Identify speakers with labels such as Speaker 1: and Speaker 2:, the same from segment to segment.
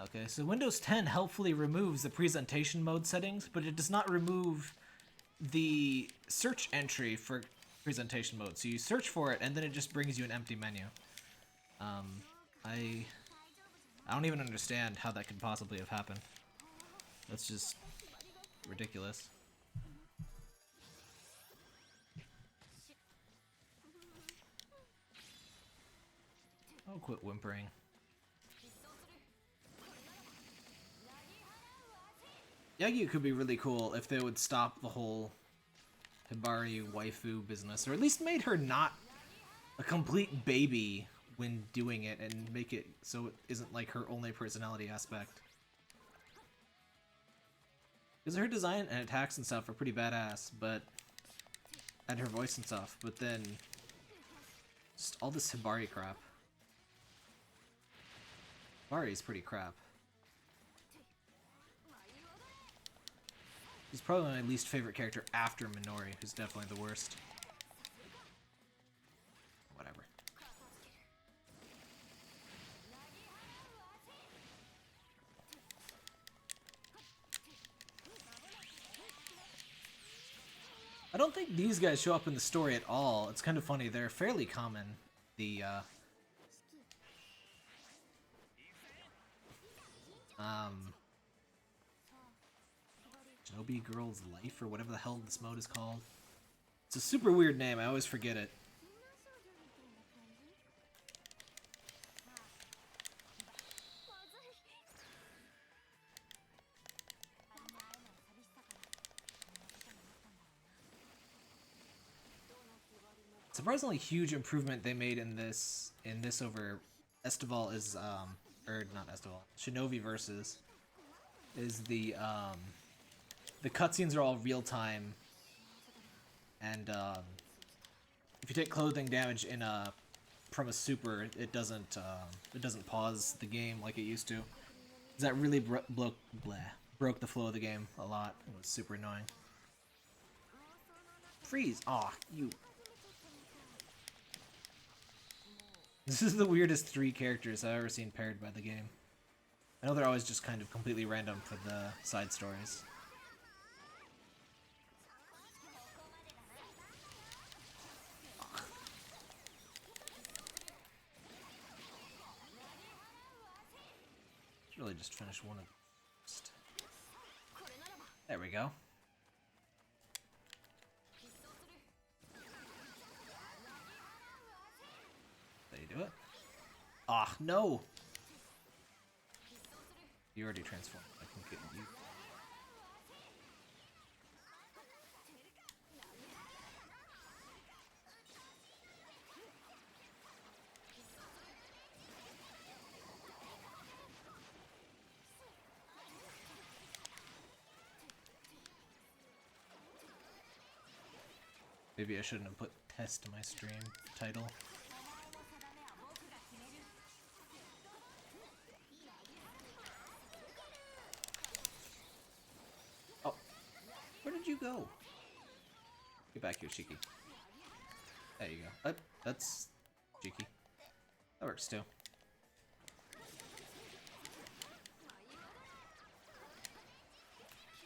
Speaker 1: Okay, so Windows 10 helpfully removes the presentation mode settings, but it does not remove the search entry for presentation mode. So you search for it, and then it just brings you an empty menu. I don't even understand how that could possibly have happened. That's just ridiculous. I'll quit whimpering. Yagi could be really cool if they would stop the whole Hibari waifu business, or at least made her not a complete baby when doing it, and make it so it isn't like her only personality aspect. Because her design and attacks and stuff are pretty badass, but... and her voice and stuff, but then... just all this Hibari crap. Hibari is pretty crap. He's probably my least favorite character after Minori, who's definitely the worst. Whatever. I don't think these guys show up in the story at all. It's kind of funny. They're fairly common. The, Shinobi Girl's Life, or whatever the hell this mode is called. It's a super weird name, I always forget it. Surprisingly huge improvement they made in this over Estival is or not Estival, Shinobi Versus is the cutscenes are all real time, and if you take clothing damage in from a super, it doesn't pause the game like it used to. That really broke the flow of the game a lot. It was super annoying. Freeze! Aw, you. This is the weirdest 3 characters I've ever seen paired by the game. I know they're always just kind of completely random for the side stories. Should really just finish one of them. There we go. Do it? Ah, no! You already transformed. I can get you. Maybe I shouldn't have put test in my stream title. Where did you go? Get back here, Shiki. There you go. That's Shiki. That works too.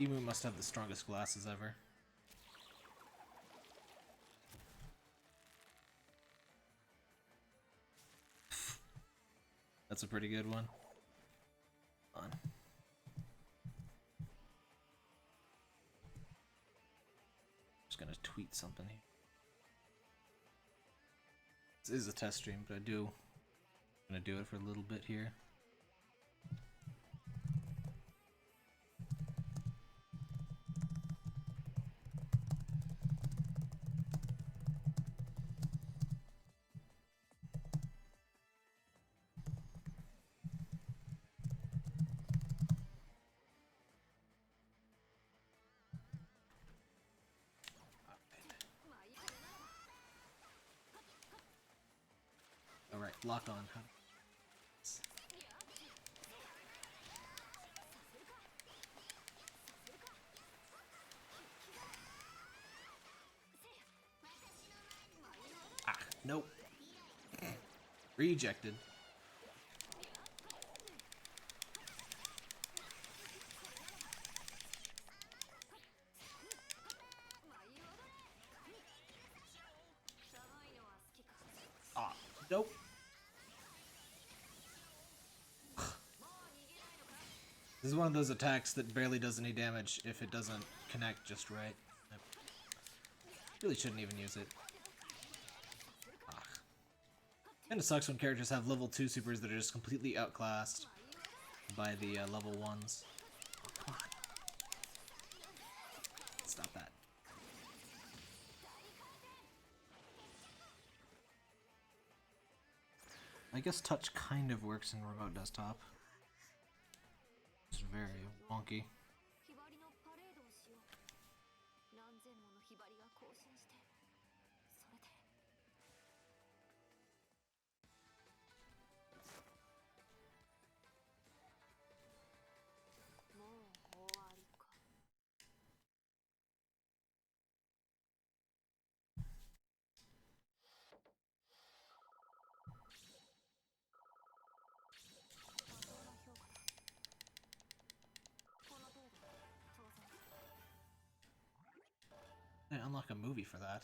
Speaker 1: Emu must have the strongest glasses ever. That's a pretty good one. Hold on. Just gonna tweet something here. This is a test stream, but I'm gonna do it for a little bit here. Alright, lock on. Ah, nope. Rejected. This is one of those attacks that barely does any damage if it doesn't connect just right. I really shouldn't even use it. Kinda sucks when characters have level 2 supers that are just completely outclassed by the level 1s. Oh, come on. Stop that. I guess touch kind of works in remote desktop. It's very wonky. I unlock a movie for that.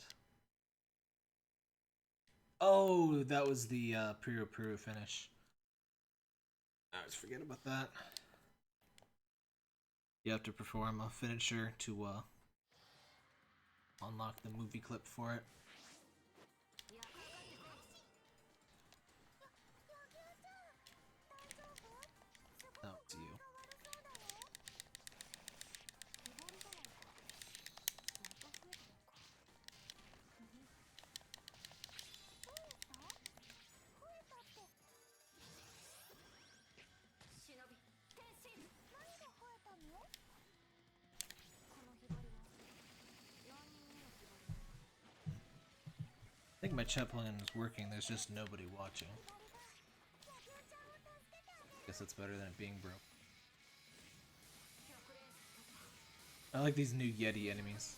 Speaker 1: Oh, that was the Puru finish. I always forget about that. You have to perform a finisher to unlock the movie clip for it. That was you. I think my chat plan is working, there's just nobody watching. Guess that's better than it being broke. I like these new Yeti enemies.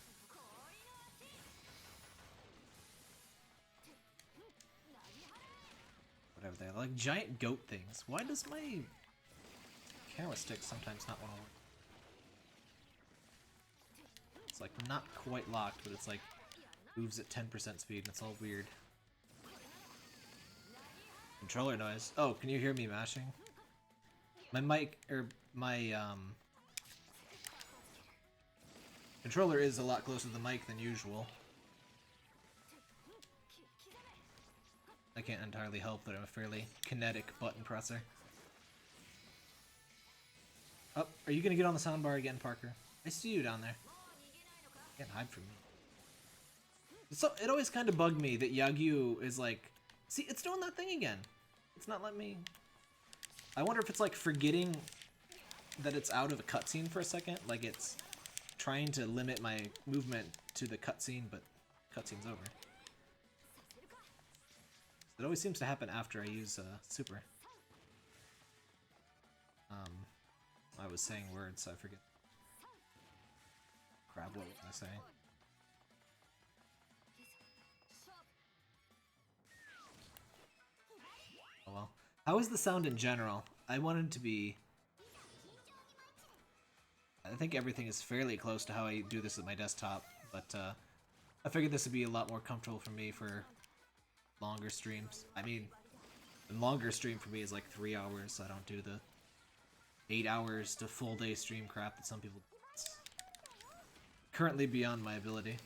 Speaker 1: Whatever they are, like giant goat things. Why does my camera stick sometimes not want to work? It's like not quite locked, but it's like moves at 10% speed and it's all weird. Controller noise. Oh, can you hear me mashing? My mic, or my controller is a lot closer to the mic than usual. I can't entirely help that I'm a fairly kinetic button presser. Oh, are you gonna get on the soundbar again, Parker? I see you down there. Can't hide from me. So it always kind of bugged me that Yagyu is like, see, it's doing that thing again. It's not letting me. I wonder if it's like forgetting that it's out of a cutscene for a second, like it's trying to limit my movement to the cutscene, but cutscene's over. It always seems to happen after I use super. I was saying words, so I forget. Crap, what was I saying? Oh well. How is the sound in general? I wanted to be... I think everything is fairly close to how I do this at my desktop, but I figured this would be a lot more comfortable for me for longer streams. I mean, a longer stream for me is like 3 hours, so I don't do the 8 hours to full day stream crap that some people do. It's currently beyond my ability.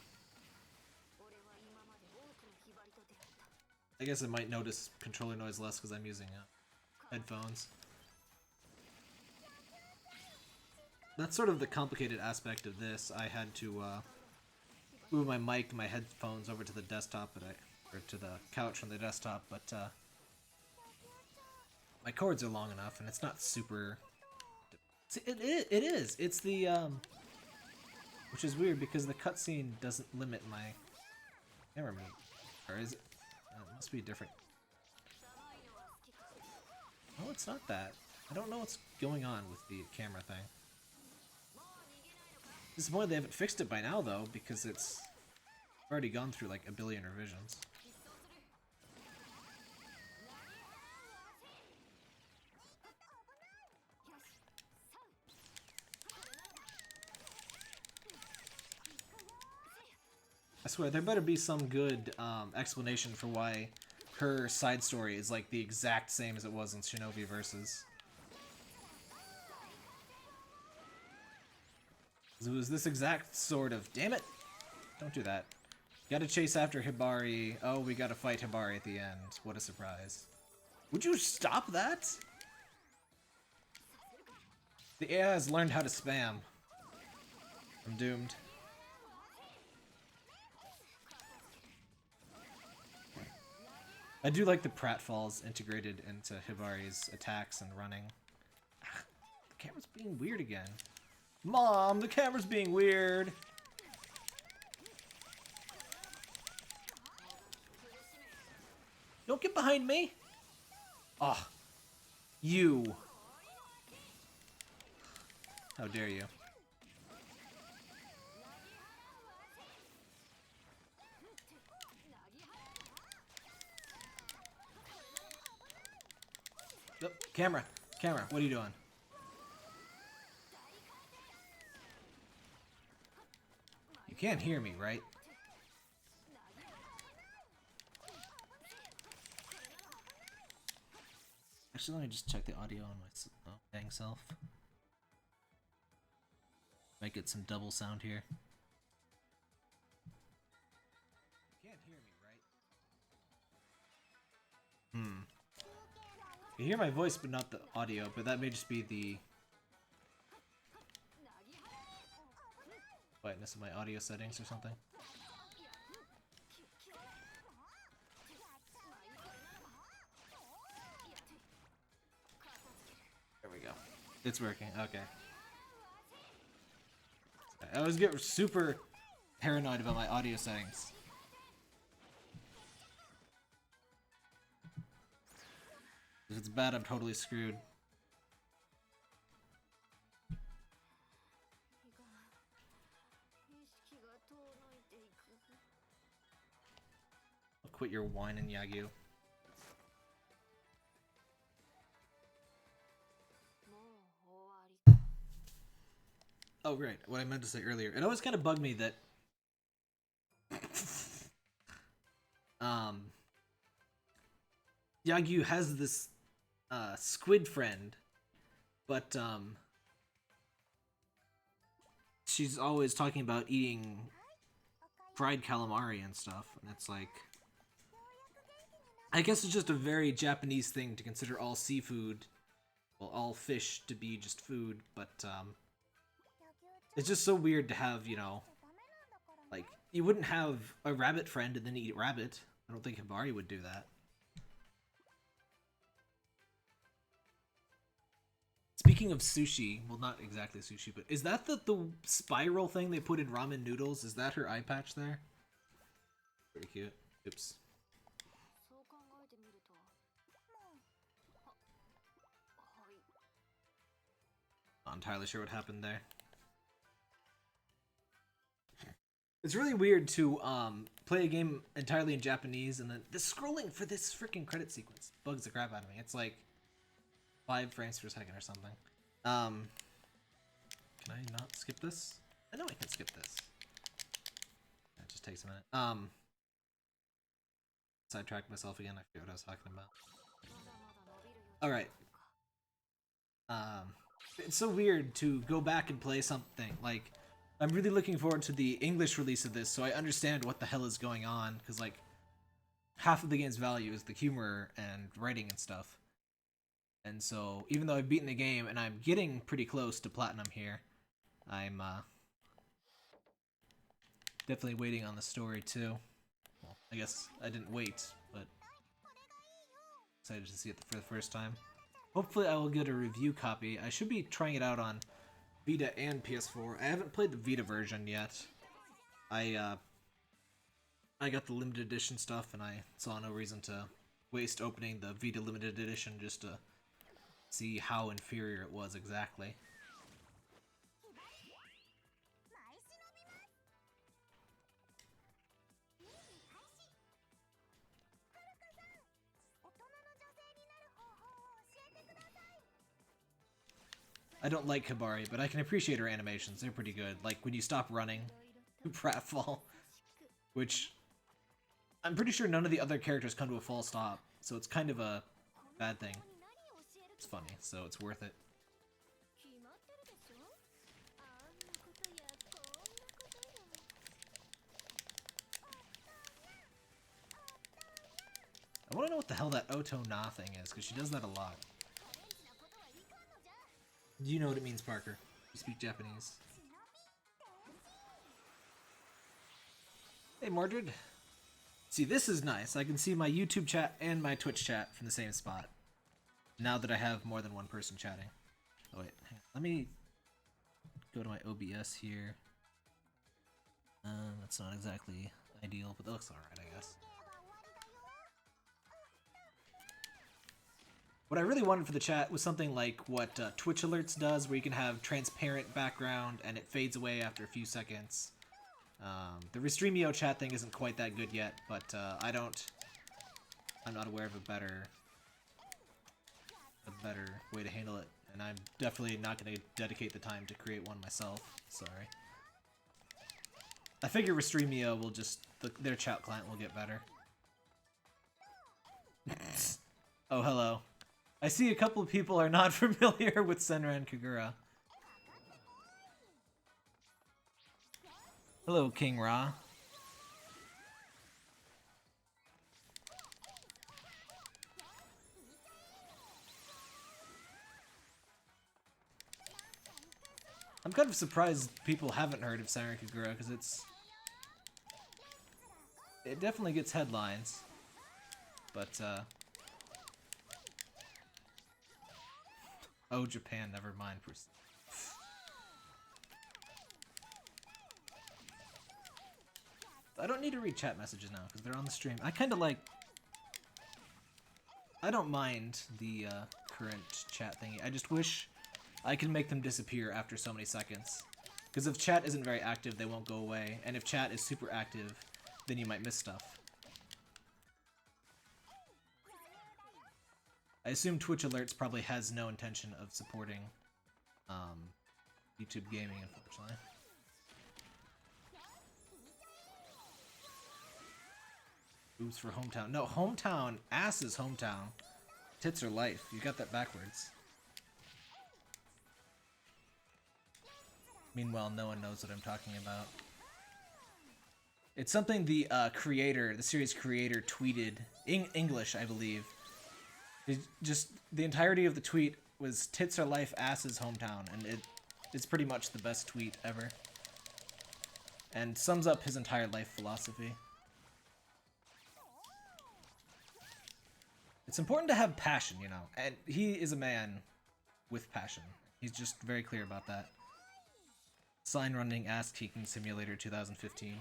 Speaker 1: I guess I might notice controller noise less because I'm using headphones. That's sort of the complicated aspect of this. I had to move my mic, my headphones over to the desktop, or to the couch from the desktop, but my cords are long enough, and it's not super. See, it is. It's the which is weird because the cutscene doesn't limit my camera move, or is it? It must be different. No, it's not that. I don't know what's going on with the camera thing. Disappointed they haven't fixed it by now, though, because it's already gone through like a billion revisions. I swear, there better be some good explanation for why her side story is like the exact same as it was in Shinobi Versus. It was this exact sort of... Damn it! Don't do that. Gotta chase after Hibari. Oh, we gotta fight Hibari at the end. What a surprise. Would you stop that? The AI has learned how to spam. I'm doomed. I do like the pratfalls integrated into Hibari's attacks and running. Ah, the camera's being weird again. Mom, the camera's being weird! Don't get behind me! Ah, oh, you! How dare you? Oh, camera, what are you doing? You can't hear me, right? Actually, let me just check the audio on my dang self. Might get some double sound here. You can't hear me, right? You hear my voice, but not the audio, but that may just be the quietness of my audio settings or something. There we go. It's working. Okay. I always get super paranoid about my audio settings. If it's bad, I'm totally screwed. I'll quit your whining, Yagyu. Oh, great. What I meant to say earlier. It always kind of bugged me that... Yagyu has this squid friend, but she's always talking about eating fried calamari and stuff, and it's like, I guess it's just a very Japanese thing to consider all seafood, well, all fish to be just food, but it's just so weird to have, you know, like, you wouldn't have a rabbit friend and then eat rabbit. I don't think Hibari would do that. Speaking of sushi, well, not exactly sushi, but is that the spiral thing they put in ramen noodles? Is that her eye patch there? Pretty cute. Oops. Not entirely sure what happened there. It's really weird to play a game entirely in Japanese and then the scrolling for this freaking credit sequence bugs the crap out of me. It's like 5 frames per second or something. Can I not skip this? I know I can skip this. That just takes a minute. Sidetracked myself again. I forget what I was talking about. Alright. It's so weird to go back and play something. Like, I'm really looking forward to the English release of this so I understand what the hell is going on. Because, like, half of the game's value is the humor and writing and stuff. And so, even though I've beaten the game and I'm getting pretty close to platinum here, I'm definitely waiting on the story too. Well, I guess I didn't wait, but excited to see it for the first time. Hopefully I will get a review copy. I should be trying it out on Vita and PS4. I haven't played the Vita version yet. I got the limited edition stuff and I saw no reason to waste opening the Vita limited edition just to see how inferior it was exactly. I don't like Hibari, but I can appreciate her animations. They're pretty good. Like when you stop running, pratfall, which I'm pretty sure none of the other characters come to a full stop, so it's kind of a bad thing. It's funny, so it's worth it. want to know what the hell that Oto Na thing is, because she does that a lot. Do you know what it means, Parker? You speak Japanese. Hey, Mordred. See, this is nice. I can see my YouTube chat and my Twitch chat from the same spot. Now that I have more than one person chatting. Oh, wait. Let me go to my OBS here. That's not exactly ideal, but that looks alright, I guess. What I really wanted for the chat was something like what Twitch Alerts does, where you can have transparent background and it fades away after a few seconds. The Restreamio chat thing isn't quite that good yet, but I'm not aware of a better way to handle it, and I'm definitely not going to dedicate the time to create one myself. Sorry. I figure Restreamio will just their chat client will get better. Oh, hello. I see a couple of people are not familiar with Senran Kagura. Hello, King Ra. I'm kind of surprised people haven't heard of Senran Kagura, because it definitely gets headlines, but oh, Japan, never mind. I don't need to read chat messages now because they're on the stream. I kind of like. I don't mind the current chat thingy. I just wish I could make them disappear after so many seconds. Because if chat isn't very active, they won't go away. And if chat is super active, then you might miss stuff. I assume Twitch Alerts probably has no intention of supporting YouTube gaming, unfortunately. Oops for hometown. No, hometown. Ass is hometown. Tits are life. You got that backwards. Meanwhile, no one knows what I'm talking about. It's something the creator, the series creator, tweeted in English, I believe. Just the entirety of the tweet was "Tits are life, ass is hometown," and it's pretty much the best tweet ever, and sums up his entire life philosophy. It's important to have passion, you know, and he is a man with passion. He's just very clear about that. Sign running ass kicking simulator 2015.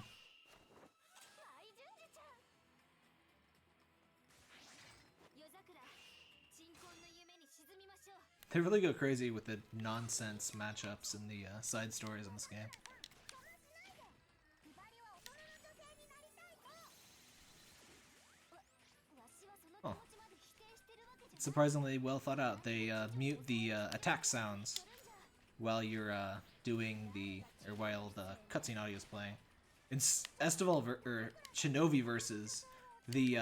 Speaker 1: They really go crazy with the nonsense matchups and the side stories in this game. Oh. It's surprisingly well thought out. They mute the attack sounds while you're doing while the cutscene audio is playing. In Estival or Shinobi versus the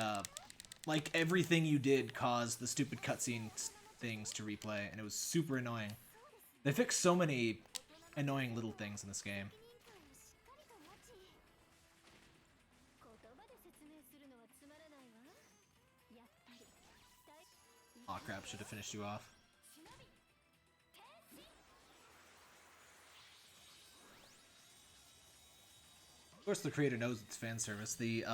Speaker 1: like everything you did caused the stupid cutscene things to replay, and it was super annoying. They fixed so many annoying little things in this game. Aw, crap, should have finished you off. Of course the creator knows it's fan service. The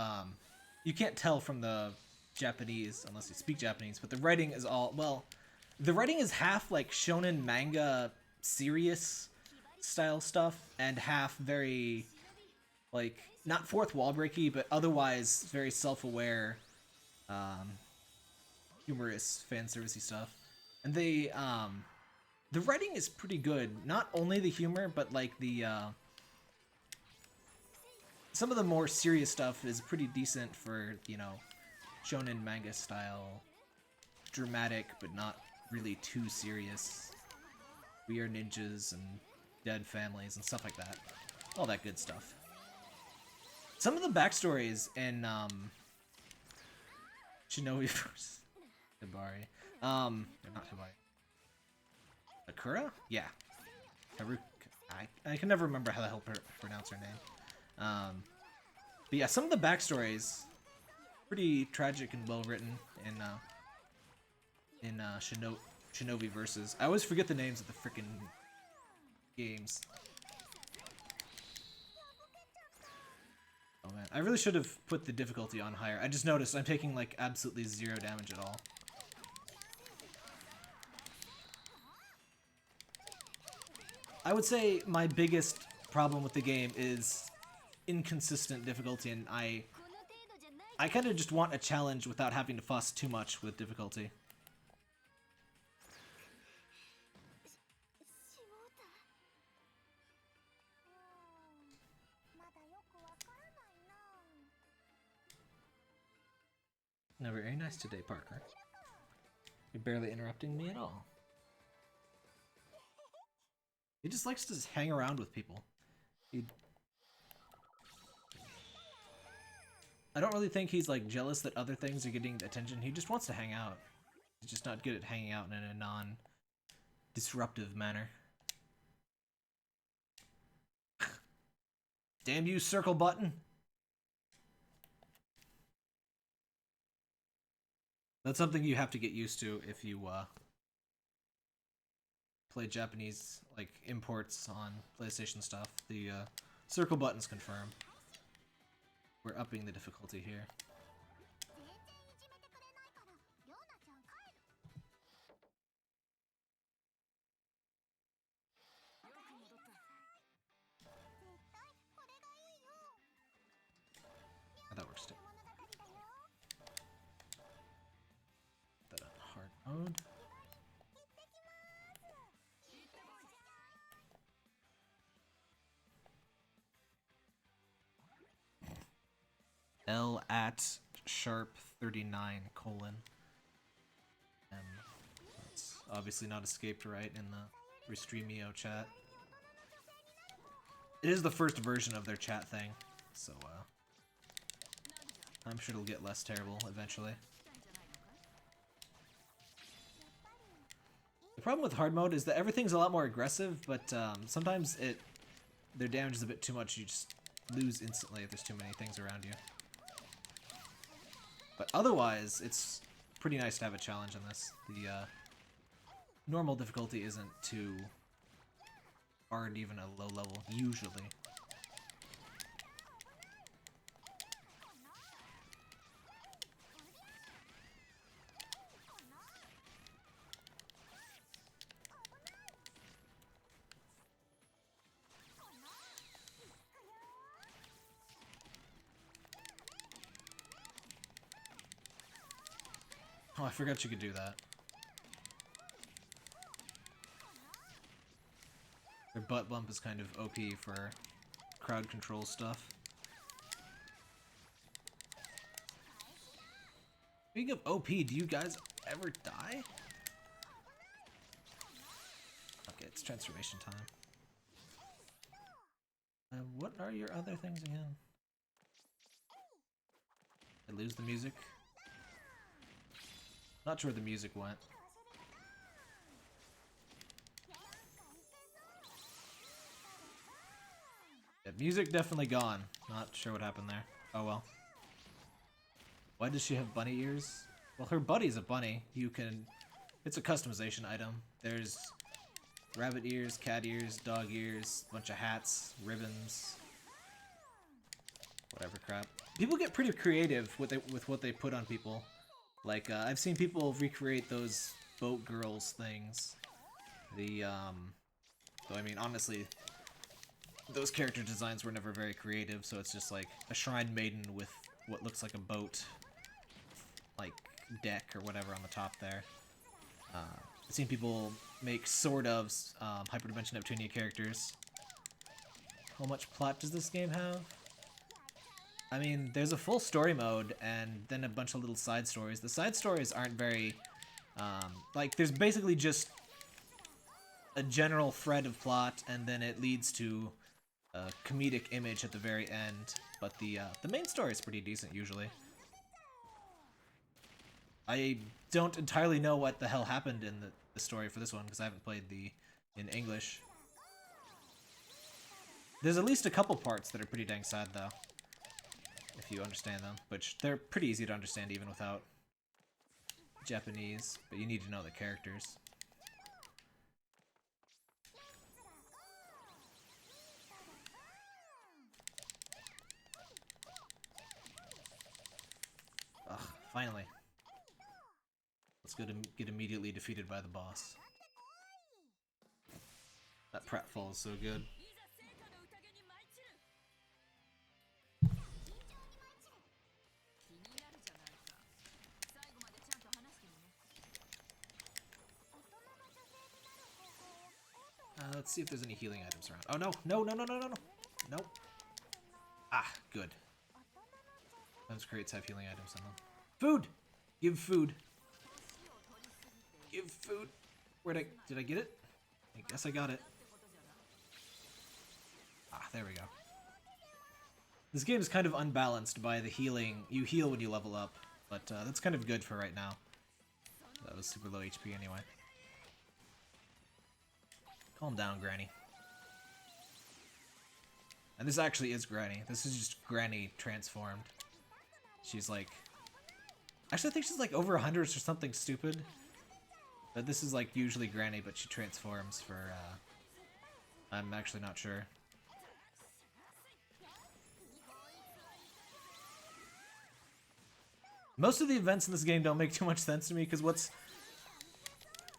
Speaker 1: you can't tell from the Japanese unless you speak Japanese, but the writing is all, well, the writing is half like shonen manga serious style stuff and half very like not fourth wall breaky, but otherwise very self-aware humorous fan servicey stuff. And they the writing is pretty good. Not only the humor, but like the some of the more serious stuff is pretty decent for, you know, shonen manga style, dramatic but not really too serious. We are ninjas and dead families and stuff like that. All that good stuff. Some of the backstories in Shinobi vs. Hibari. Not Hibari. Akura? Yeah. I can never remember how the hell pronounce her name. But yeah, some of the backstories pretty tragic and well written in Shinobi Versus. I always forget the names of the frickin' games. Oh man, I really should have put the difficulty on higher. I just noticed I'm taking like absolutely 0 damage at all. I would say my biggest problem with the game is inconsistent difficulty, and I kind of just want a challenge without having to fuss too much with difficulty. No, very nice today, Parker. You're barely interrupting me at all. He just likes to hang around with people. I don't really think he's like jealous that other things are getting attention. He just wants to hang out. He's just not good at hanging out in a non-disruptive manner. Damn you, circle button! That's something you have to get used to if you play Japanese like imports on PlayStation stuff. The circle buttons confirm. We're upping the difficulty here. Oh, that works too. Put that on hard mode. L at sharp 39 colon M. That's obviously not escaped right in the Restreamio chat. It is the first version of their chat thing, so I'm sure it'll get less terrible eventually. The problem with hard mode is that everything's a lot more aggressive, but sometimes their damage is a bit too much. You just lose instantly if there's too many things around you. But otherwise, it's pretty nice to have a challenge on this. The normal difficulty isn't too hard, even a low level, usually. Oh, I forgot you could do that. Their butt bump is kind of OP for crowd control stuff. Speaking of OP, do you guys ever die? Okay, it's transformation time. What are your other things again? I lose the music. Not sure where the music went. Yeah, music definitely gone. Not sure what happened there. Oh well. Why does she have bunny ears? Well, her buddy's a bunny. You can... It's a customization item. There's rabbit ears, cat ears, dog ears, bunch of hats, ribbons, whatever crap. People get pretty creative with what they put on people. Like, I've seen people recreate those boat girls things. Though I mean, honestly, those character designs were never very creative, so it's just like a shrine maiden with what looks like a boat, like, deck or whatever on the top there. I've seen people make sort of hyperdimension Neptunia characters. How much plot does this game have? I mean, there's a full story mode and then a bunch of little side stories. The side stories aren't very, like, there's basically just a general thread of plot, and then it leads to a comedic image at the very end. But the main story is pretty decent usually. I don't entirely know what the hell happened in the story for this one because I haven't played in English. There's at least a couple parts that are pretty dang sad though. if you understand them, which they're pretty easy to understand even without Japanese, but you need to know the characters. Ugh, finally. Let's go to get immediately defeated by the boss. That pratfall is so good. Let's see if there's any healing items around. Oh no, no, no, no, no, no, no. Nope. Ah, good. Those crates have healing items in them. Food! Give food. Give food. Did I get it? I guess I got it. Ah, there we go. This game is kind of unbalanced by the healing. You heal when you level up, but that's kind of good for right now. That was super low HP anyway. Calm down, Granny. And this actually is Granny. This is just Granny transformed. She's like... Actually, I think she's like over 100 or something stupid. But this is like usually Granny, but she transforms for... I'm actually not sure. Most of the events in this game don't make too much sense to me, because what's...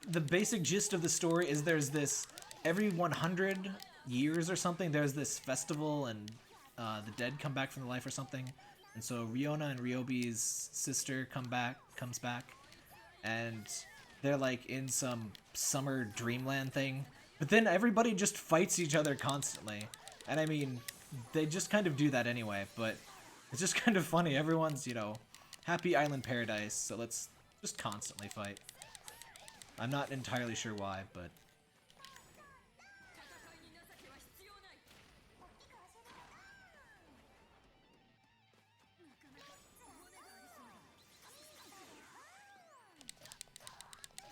Speaker 1: The basic gist of the story is there's this... Every 100 years or something, there's this festival and the dead come back from the life or something. And so Riona and Ryobi's sister comes back, and they're like in some summer dreamland thing. But then everybody just fights each other constantly. And I mean, they just kind of do that anyway, but it's just kind of funny. Everyone's, you know, happy island paradise, so let's just constantly fight. I'm not entirely sure why, but...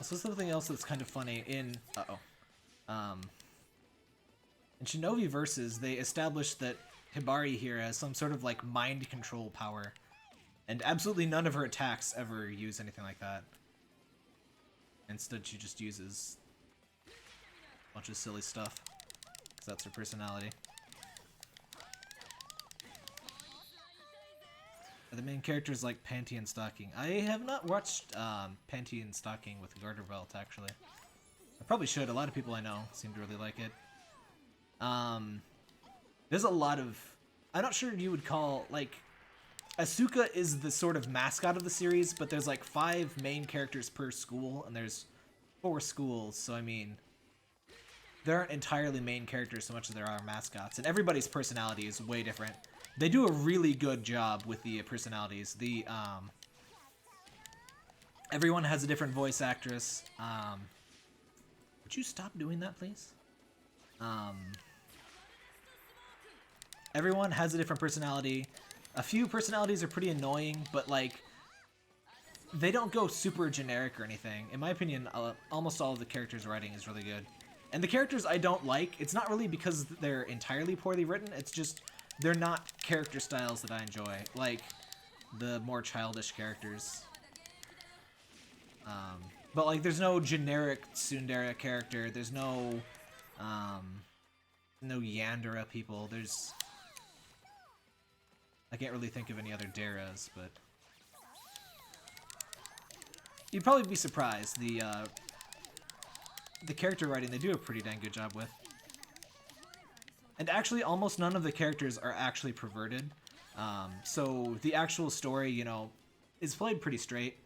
Speaker 1: So something else that's kind of funny in in Shinobi Versus, they established that Hibari here has some sort of like mind control power, and absolutely none of her attacks ever use anything like that. Instead, she just uses a bunch of silly stuff, because that's her personality. The main characters like Panty and Stocking. I have not watched Panty and Stocking with Garter Belt, actually. I probably should. A lot of people I know seem to really like it. There's a lot of... I'm not sure you would call, like... Asuka is the sort of mascot of the series, but there's like 5 main characters per school, and there's 4 schools, so I mean... There aren't entirely main characters so much as there are mascots, and everybody's personality is way different. They do a really good job with the personalities. Everyone has a different voice actress. Would you stop doing that, please? Everyone has a different personality. A few personalities are pretty annoying, but like, they don't go super generic or anything. In my opinion, almost all of the characters' writing is really good. And the characters I don't like, it's not really because they're entirely poorly written, it's just they're not character styles that I enjoy, like the more childish characters. But like, there's no generic tsundere character, there's no yandere people, there's... I can't really think of any other Deras, but... You'd probably be surprised, the character writing they do a pretty dang good job with. And actually, almost none of the characters are actually perverted. So the actual story, you know, is played pretty straight.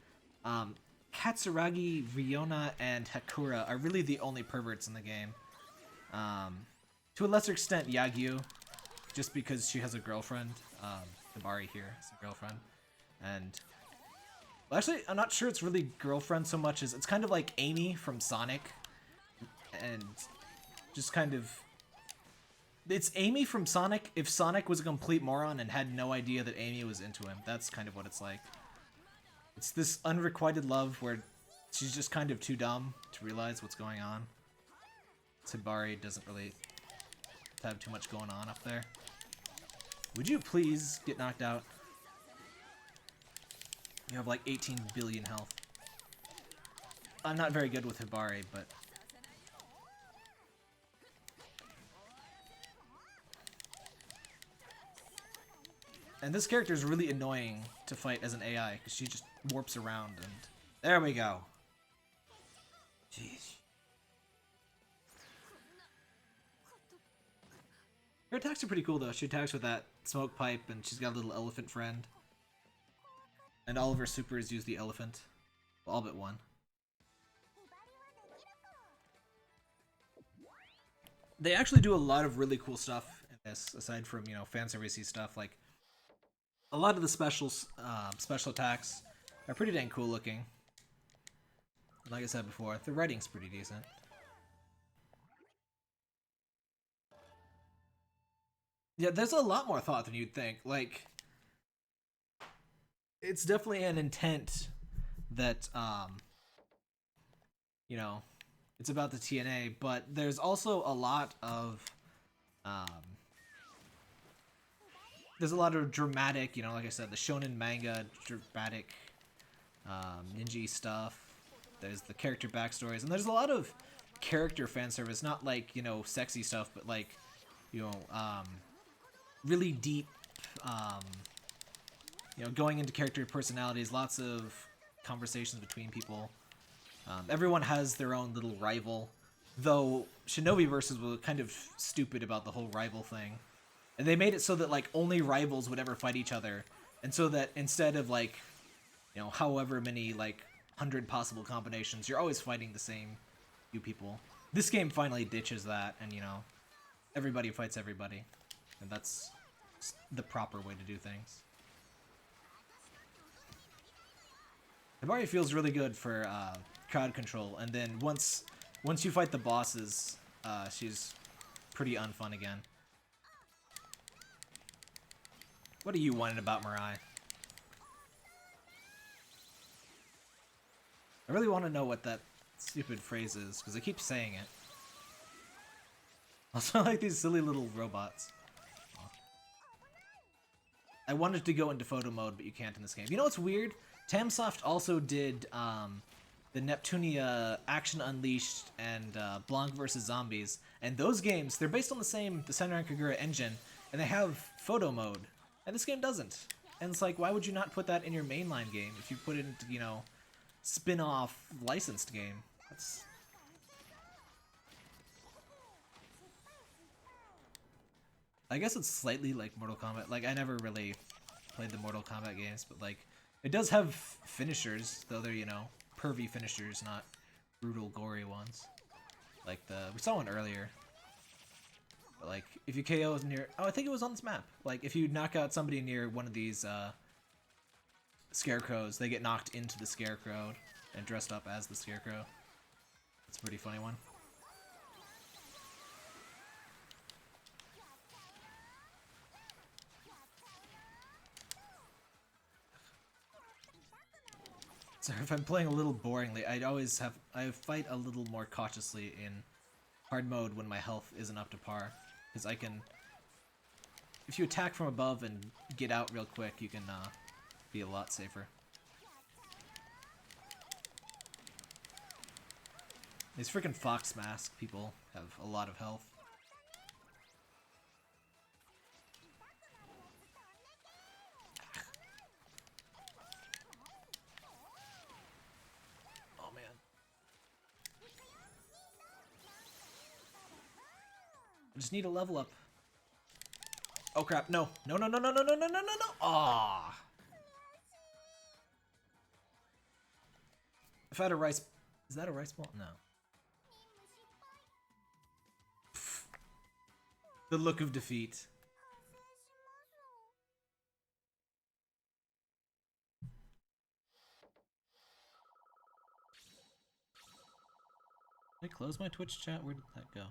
Speaker 1: Katsuragi, Riona, and Hakura are really the only perverts in the game. To a lesser extent, Yagyu, just because she has a girlfriend. Hibari here has a girlfriend. And... Well, actually, I'm not sure it's really girlfriend so much as it's kind of like Amy from Sonic. And just kind of... It's Amy from Sonic if Sonic was a complete moron and had no idea that Amy was into him. That's kind of what it's like. It's this unrequited love where she's just kind of too dumb to realize what's going on. Hibari doesn't really have too much going on up there. Would you please get knocked out? You have like 18 billion health. I'm not very good with Hibari, but... And this character is really annoying to fight as an AI, because she just warps around and... There we go! Jeez. Her attacks are pretty cool though. She attacks with that smoke pipe, and she's got a little elephant friend. And all of her supers use the elephant. Well, all but one. They actually do a lot of really cool stuff in this, aside from, you know, fanservice-y stuff. Like, a lot of the special attacks are pretty dang cool looking. Like I said before, the writing's pretty decent. Yeah, there's a lot more thought than you'd think. Like, it's definitely an intent that, you know, it's about the TNA, but there's also a lot of, there's a lot of dramatic, you know, like I said, the shonen manga, dramatic, ninja stuff. There's the character backstories, and there's a lot of character fan service, not like, you know, sexy stuff, but like, you know, really deep, you know, going into character personalities, lots of conversations between people. Everyone has their own little rival, though Shinobi Versus was kind of stupid about the whole rival thing. And they made it so that, like, only rivals would ever fight each other, and so that instead of, like, you know, however many, like, 100 possible combinations, you're always fighting the same few people. This game finally ditches that, and, you know, everybody fights everybody. And that's the proper way to do things. Hibari feels really good for crowd control, and then once you fight the bosses, she's pretty unfun again. What are you wanting about Mirai? I really want to know what that stupid phrase is, because I keep saying it. Also, I like these silly little robots. I wanted to go into photo mode, but you can't in this game. You know what's weird? Tamsoft also did the Neptunia Action Unleashed and Blanc vs. Zombies, and those games, they're based on the Senran Kagura engine, and they have photo mode, and this game doesn't. And it's like, why would you not put that in your mainline game if you put it into, you know, spin-off licensed game? That's... I guess it's slightly like Mortal Kombat. Like, I never really played the Mortal Kombat games, but like, it does have finishers, though they're, you know, pervy finishers, not brutal, gory ones. Like we saw one earlier. But like, if you KO near, oh, I think it was on this map. Like, if you knock out somebody near one of these scarecrows, they get knocked into the scarecrow and dressed up as the scarecrow. That's a pretty funny one. So if I'm playing a little boringly, I fight a little more cautiously in hard mode when my health isn't up to par, because I can, if you attack from above and get out real quick, you can be a lot safer. These freaking fox mask people have a lot of health. I just need a level up. Oh crap, no. No, no, no, no, no, no, no, no, no, no. Aww. If I had a rice... Is that a rice ball? No. Pfft. The look of defeat. Did I close my Twitch chat? Where did that go?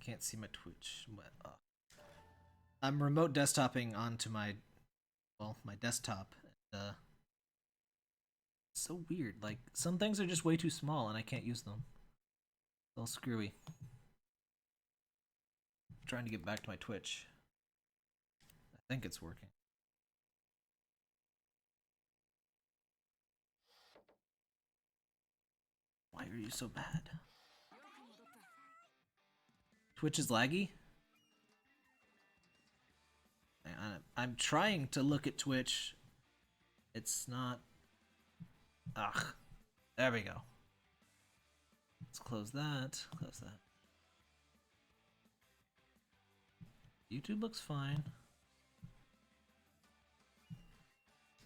Speaker 1: Can't see my Twitch. I'm remote desktoping onto my, well, my desktop. And, it's so weird. Like, some things are just way too small and I can't use them. All screwy. I'm trying to get back to my Twitch. I think it's working. Why are you so bad? Twitch is laggy? I'm trying to look at Twitch. It's not... Ugh. There we go. Let's close that. Close that. YouTube looks fine.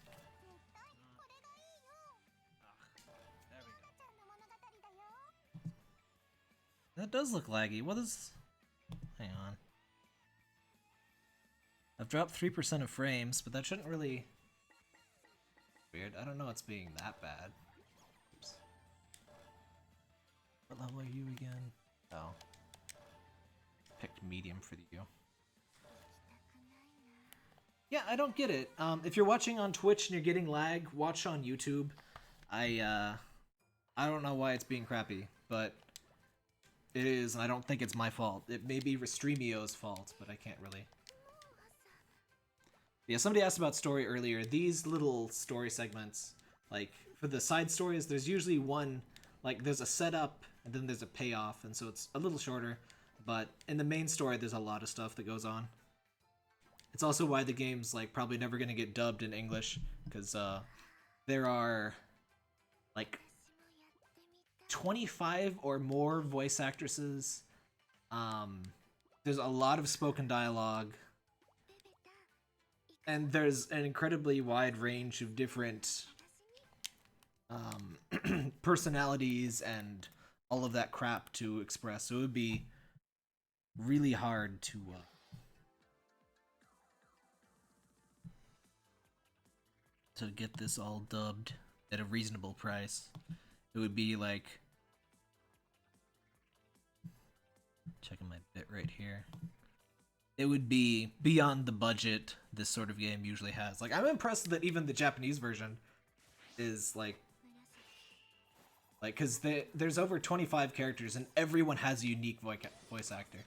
Speaker 1: There we go. That does look laggy. What is... Hang on. I've dropped 3% of frames, but that shouldn't really... Weird. I don't know it's being that bad. Oops. What level are you again? Oh. Picked medium for you. Yeah, I don't get it. If you're watching on Twitch and you're getting lag, watch on YouTube. I don't know why it's being crappy, but it is, and I don't think it's my fault. It may be Restreamio's fault, but I can't really... Yeah, somebody asked about story earlier. These little story segments, like, for the side stories, there's usually one, like, there's a setup, and then there's a payoff, and so it's a little shorter, but in the main story, there's a lot of stuff that goes on. It's also why the game's, like, probably never gonna get dubbed in English, because, there are, like, 25 or more voice actresses. There's a lot of spoken dialogue. And there's an incredibly wide range of different personalities and all of that crap to express. So it would be really hard to get this all dubbed at a reasonable price. It would be like... Checking my bit right here. It would be beyond the budget this sort of game usually has. Like, I'm impressed that even the Japanese version is, like, because there's over 25 characters and everyone has a unique voice actor.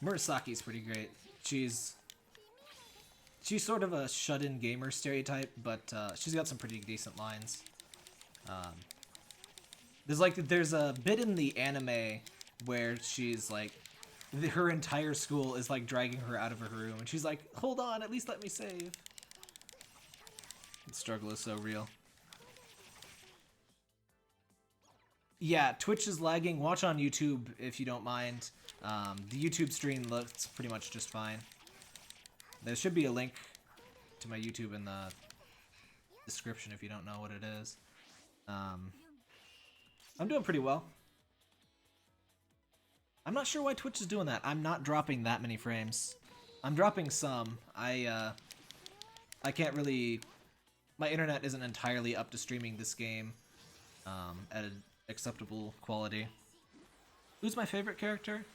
Speaker 1: Murasaki's pretty great. She's sort of a shut-in gamer stereotype, but she's got some pretty decent lines. There's a bit in the anime where she's like, her entire school is like dragging her out of her room, and she's like, "Hold on, at least let me save." The struggle is so real. Yeah, Twitch is lagging. Watch on YouTube if you don't mind. The YouTube stream looks pretty much just fine. There should be a link to my YouTube in the description if you don't know what it is. I'm doing pretty well. I'm not sure why Twitch is doing that. I'm not dropping that many frames. I'm dropping some. I can't really... My internet isn't entirely up to streaming this game at an acceptable quality. Who's my favorite character?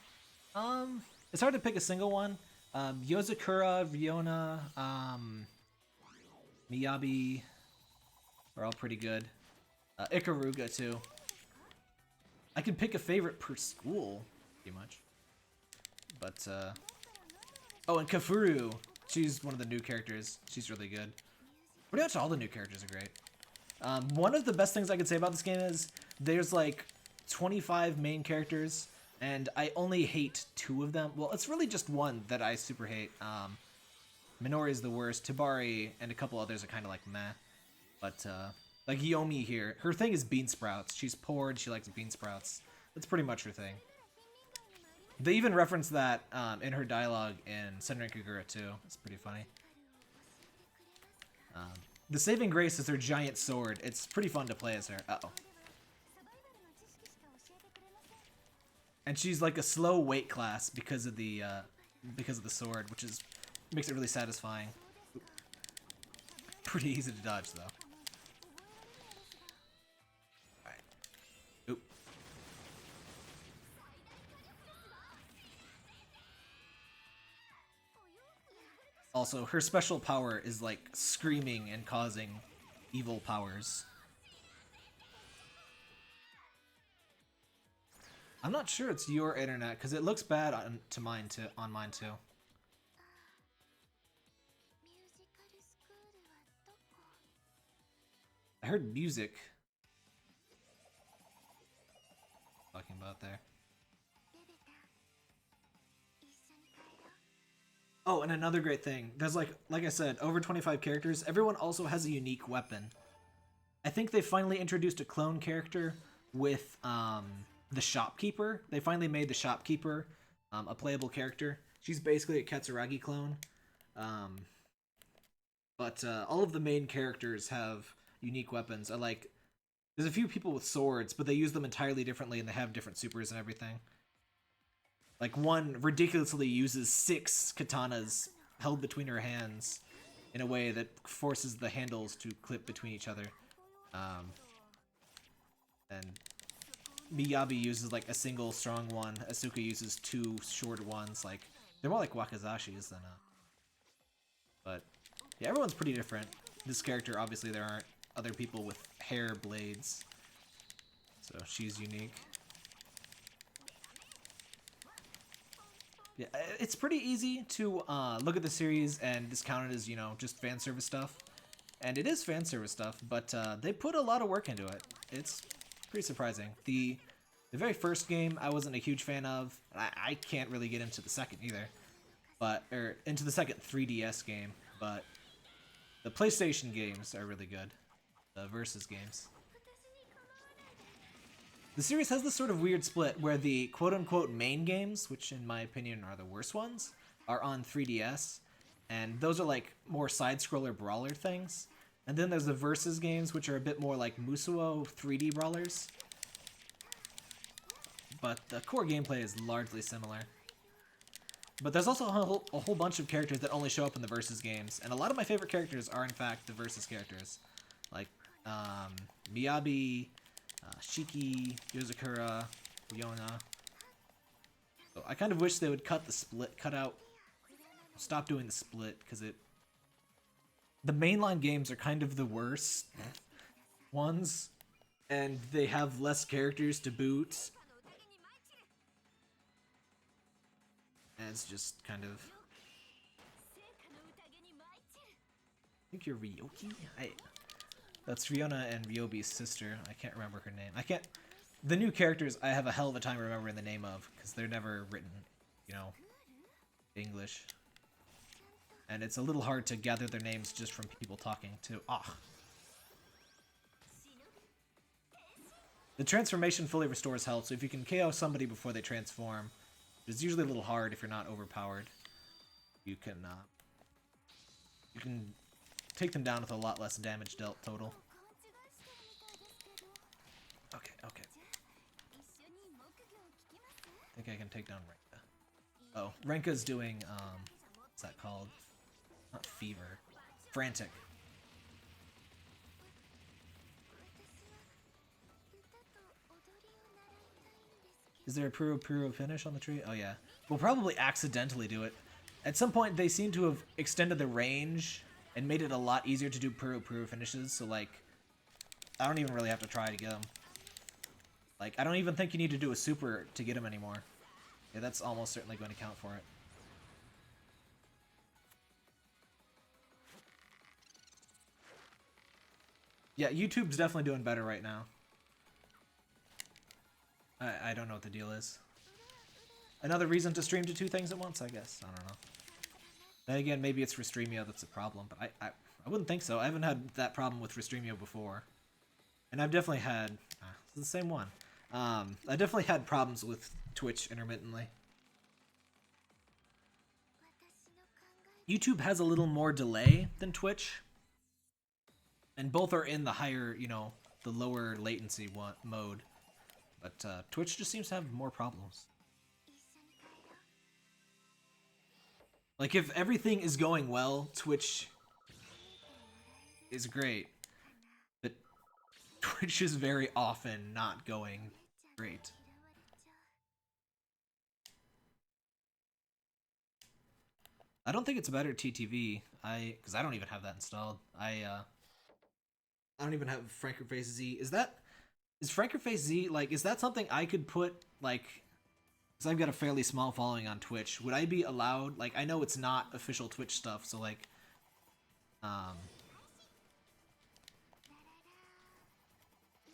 Speaker 1: It's hard to pick a single one. Yozakura, Riona, Miyabi are all pretty good. Ikaruga too. I could pick a favorite per school, pretty much. But, oh, and Kafuru. She's one of the new characters. She's really good. Pretty much all the new characters are great. One of the best things I could say about this game is there's like 25 main characters, and I only hate 2 of them. Well, it's really just one that I super hate. Minori is the worst. Tibari and a couple others are kind of like meh. But, like Yomi here, her thing is bean sprouts. She's poor and she likes bean sprouts. That's pretty much her thing. They even reference that in her dialogue in Senran Kagura too. It's pretty funny. The saving grace is her giant sword. It's pretty fun to play as her. Uh-oh. And she's like a slow weight class because of the sword, which makes it really satisfying. Pretty easy to dodge though. Alright. Oop. Also, her special power is like screaming and causing evil powers. I'm not sure it's your internet because it looks bad on mine too. I heard music. Talking about there. Oh, and another great thing. There's like I said, over 25 characters. Everyone also has a unique weapon. I think they finally introduced a clone character with the shopkeeper. They finally made the shopkeeper a playable character. She's basically a Katsuragi clone. But all of the main characters have unique weapons. There's a few people with swords, but they use them entirely differently and they have different supers and everything. Like, one ridiculously uses 6 katanas held between her hands in a way that forces the handles to clip between each other. And Miyabi uses like a single strong one. Asuka uses 2 short ones. Like, they're more like wakizashis than But yeah, everyone's pretty different. This character, obviously, there aren't other people with hair blades, so she's unique. Yeah, it's pretty easy to look at the series and discount it as, you know, just fan service stuff. And it is fan service stuff, but they put a lot of work into it. It's pretty surprising. The very first game I wasn't a huge fan of. I can't really get into the second either. Or into the second 3DS game, but the PlayStation games are really good. The Versus games. The series has this sort of weird split where the quote-unquote main games, which in my opinion are the worst ones, are on 3DS, and those are like more side-scroller brawler things. And then there's the Versus games, which are a bit more like Musuo 3D brawlers. But the core gameplay is largely similar. But there's also a whole bunch of characters that only show up in the Versus games, and a lot of my favorite characters are in fact the Versus characters. Like, Miyabi, Shiki, Yozakura, Yona. So I kind of wish they would stop doing the split, because the mainline games are kind of the worst ones, and they have less characters to boot. And it's just kind of... I think you're Ryoki? That's Riona and Ryobi's sister. I can't remember her name. The new characters I have a hell of a time remembering the name of, because they're never written, you know, English. And it's a little hard to gather their names just from people talking too. The transformation fully restores health, so if you can KO somebody before they transform, it's usually a little hard if you're not overpowered. You can take them down with a lot less damage dealt total. Okay. I think I can take down Renka. Oh, Renka's doing, what's that called? Not fever. Frantic. Is there a Puro finish on the tree? Oh yeah. We'll probably accidentally do it. At some point, they seem to have extended the range and made it a lot easier to do Puro finishes, so like, I don't even really have to try to get them. Like, I don't even think you need to do a super to get them anymore. Yeah, that's almost certainly going to count for it. Yeah, YouTube's definitely doing better right now. I don't know what the deal is. Another reason to stream to 2 things at once, I guess. I don't know. Then again, maybe it's Restreamio that's a problem, but I wouldn't think so. I haven't had that problem with Restreamio before. And I've definitely had... it's the same one. I definitely had problems with Twitch intermittently. YouTube has a little more delay than Twitch. And both are in the higher, you know, the lower latency mode. But Twitch just seems to have more problems. Like, if everything is going well, Twitch is great. But Twitch is very often not going great. I don't think it's better TTV. Because I don't even have that installed. I don't even have Frankerface Z. Is Frankerface Z, like, is that something I could put, like, because I've got a fairly small following on Twitch. Would I be allowed, like, I know it's not official Twitch stuff, so, like,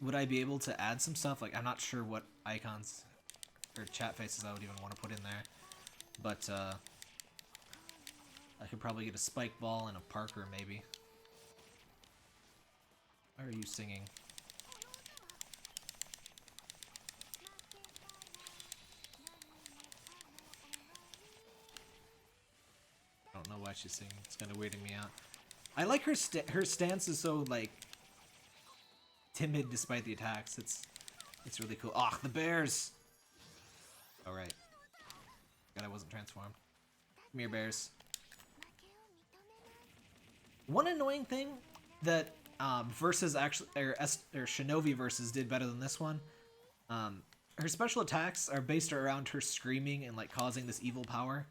Speaker 1: would I be able to add some stuff? Like, I'm not sure what icons or chat faces I would even want to put in there. But, I could probably get a Spike Ball and a Parker, maybe. Why are you singing? I don't know why she's singing. It's kind of weirding me out. I like her her stance is so, like, timid despite the attacks. It's really cool. Ah, the bears! Alright. God, I wasn't transformed. Come here, bears. One annoying thing that Versus actually, or Shinovi Versus did better than this one. Her special attacks are based around her screaming and, like, causing this evil power.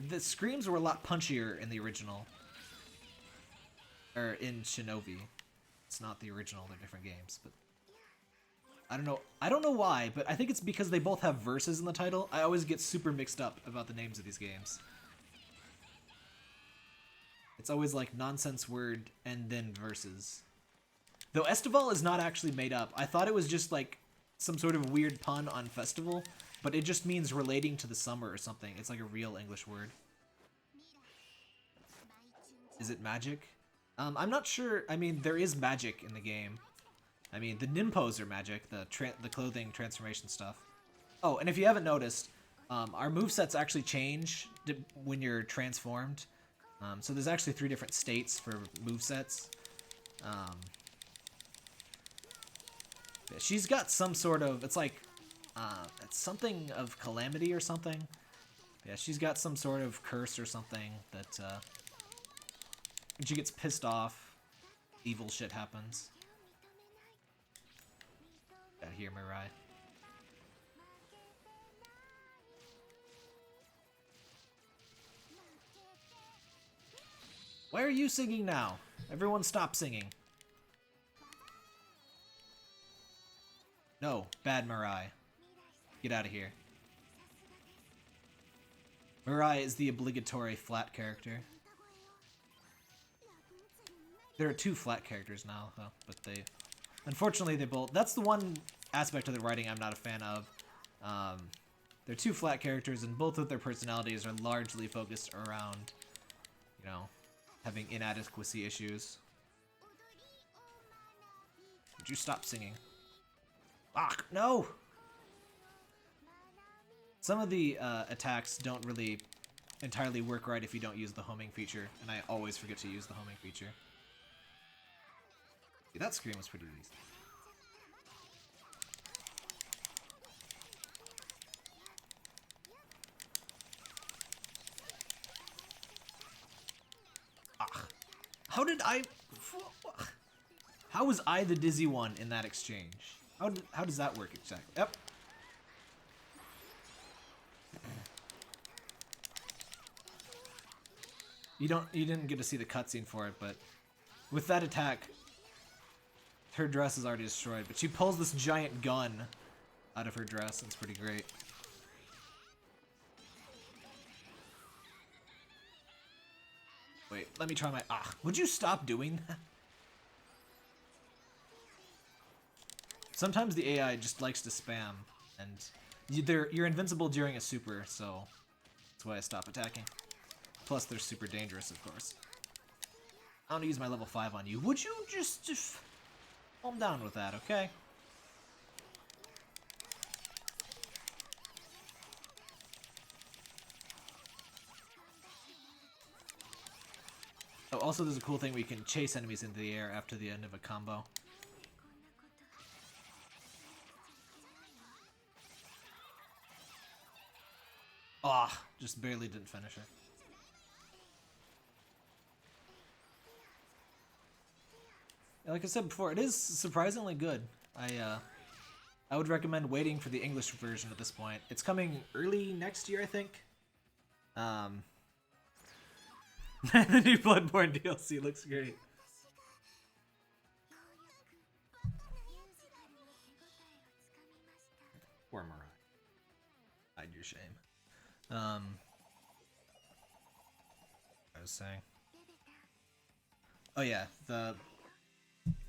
Speaker 1: The screams were a lot punchier in the original. Or in Shinovi. It's not the original, they're different games, but I don't know why, but I think it's because they both have verses in the title. I always get super mixed up about the names of these games. It's always like nonsense word and then verses. Though Estival is not actually made up. I thought it was just like some sort of weird pun on festival, but it just means relating to the summer or something. It's like a real English word. Is it magic? I'm not sure. I mean, there is magic in the game. I mean, the Nimpos are magic, the clothing transformation stuff. Oh, and if you haven't noticed, our movesets actually change when you're transformed. So there's actually 3 different states for movesets. She's got some sort of, it's like, it's something of calamity or something. Yeah, she's got some sort of curse or something that, when she gets pissed off, evil shit happens. Got here, Mirai. Why are you singing now? Everyone stop singing. No, bad Mirai. Get out of here. Mirai is the obligatory flat character. There are 2 flat characters now, though, but they... Unfortunately, they both... That's the one aspect of the writing I'm not a fan of. They're 2 flat characters, and both of their personalities are largely focused around, you know, having inadequacy issues. Would you stop singing? Ah, no! Some of the attacks don't really entirely work right if you don't use the homing feature, and I always forget to use the homing feature. See, that scream was pretty easy. Ah. How did I... How was I the dizzy one in that exchange? How does that work exactly? Yep. You didn't get to see the cutscene for it, but with that attack, her dress is already destroyed, but she pulls this giant gun out of her dress, and it's pretty great. Wait, let me try my... Ah, would you stop doing that? Sometimes the AI just likes to spam, and you're invincible during a super, so that's why I stop attacking. Plus, they're super dangerous, of course. I want to use my level 5 on you. Would you just calm down with that, okay? Oh, also there's a cool thing where you can chase enemies into the air after the end of a combo. Ah, oh, just barely didn't finish her. Like I said before, it is surprisingly good. I would recommend waiting for the English version at this point. It's coming early next year, I think. The new Bloodborne DLC looks great. Poor Mira. Hide your shame. I was saying. Oh yeah, the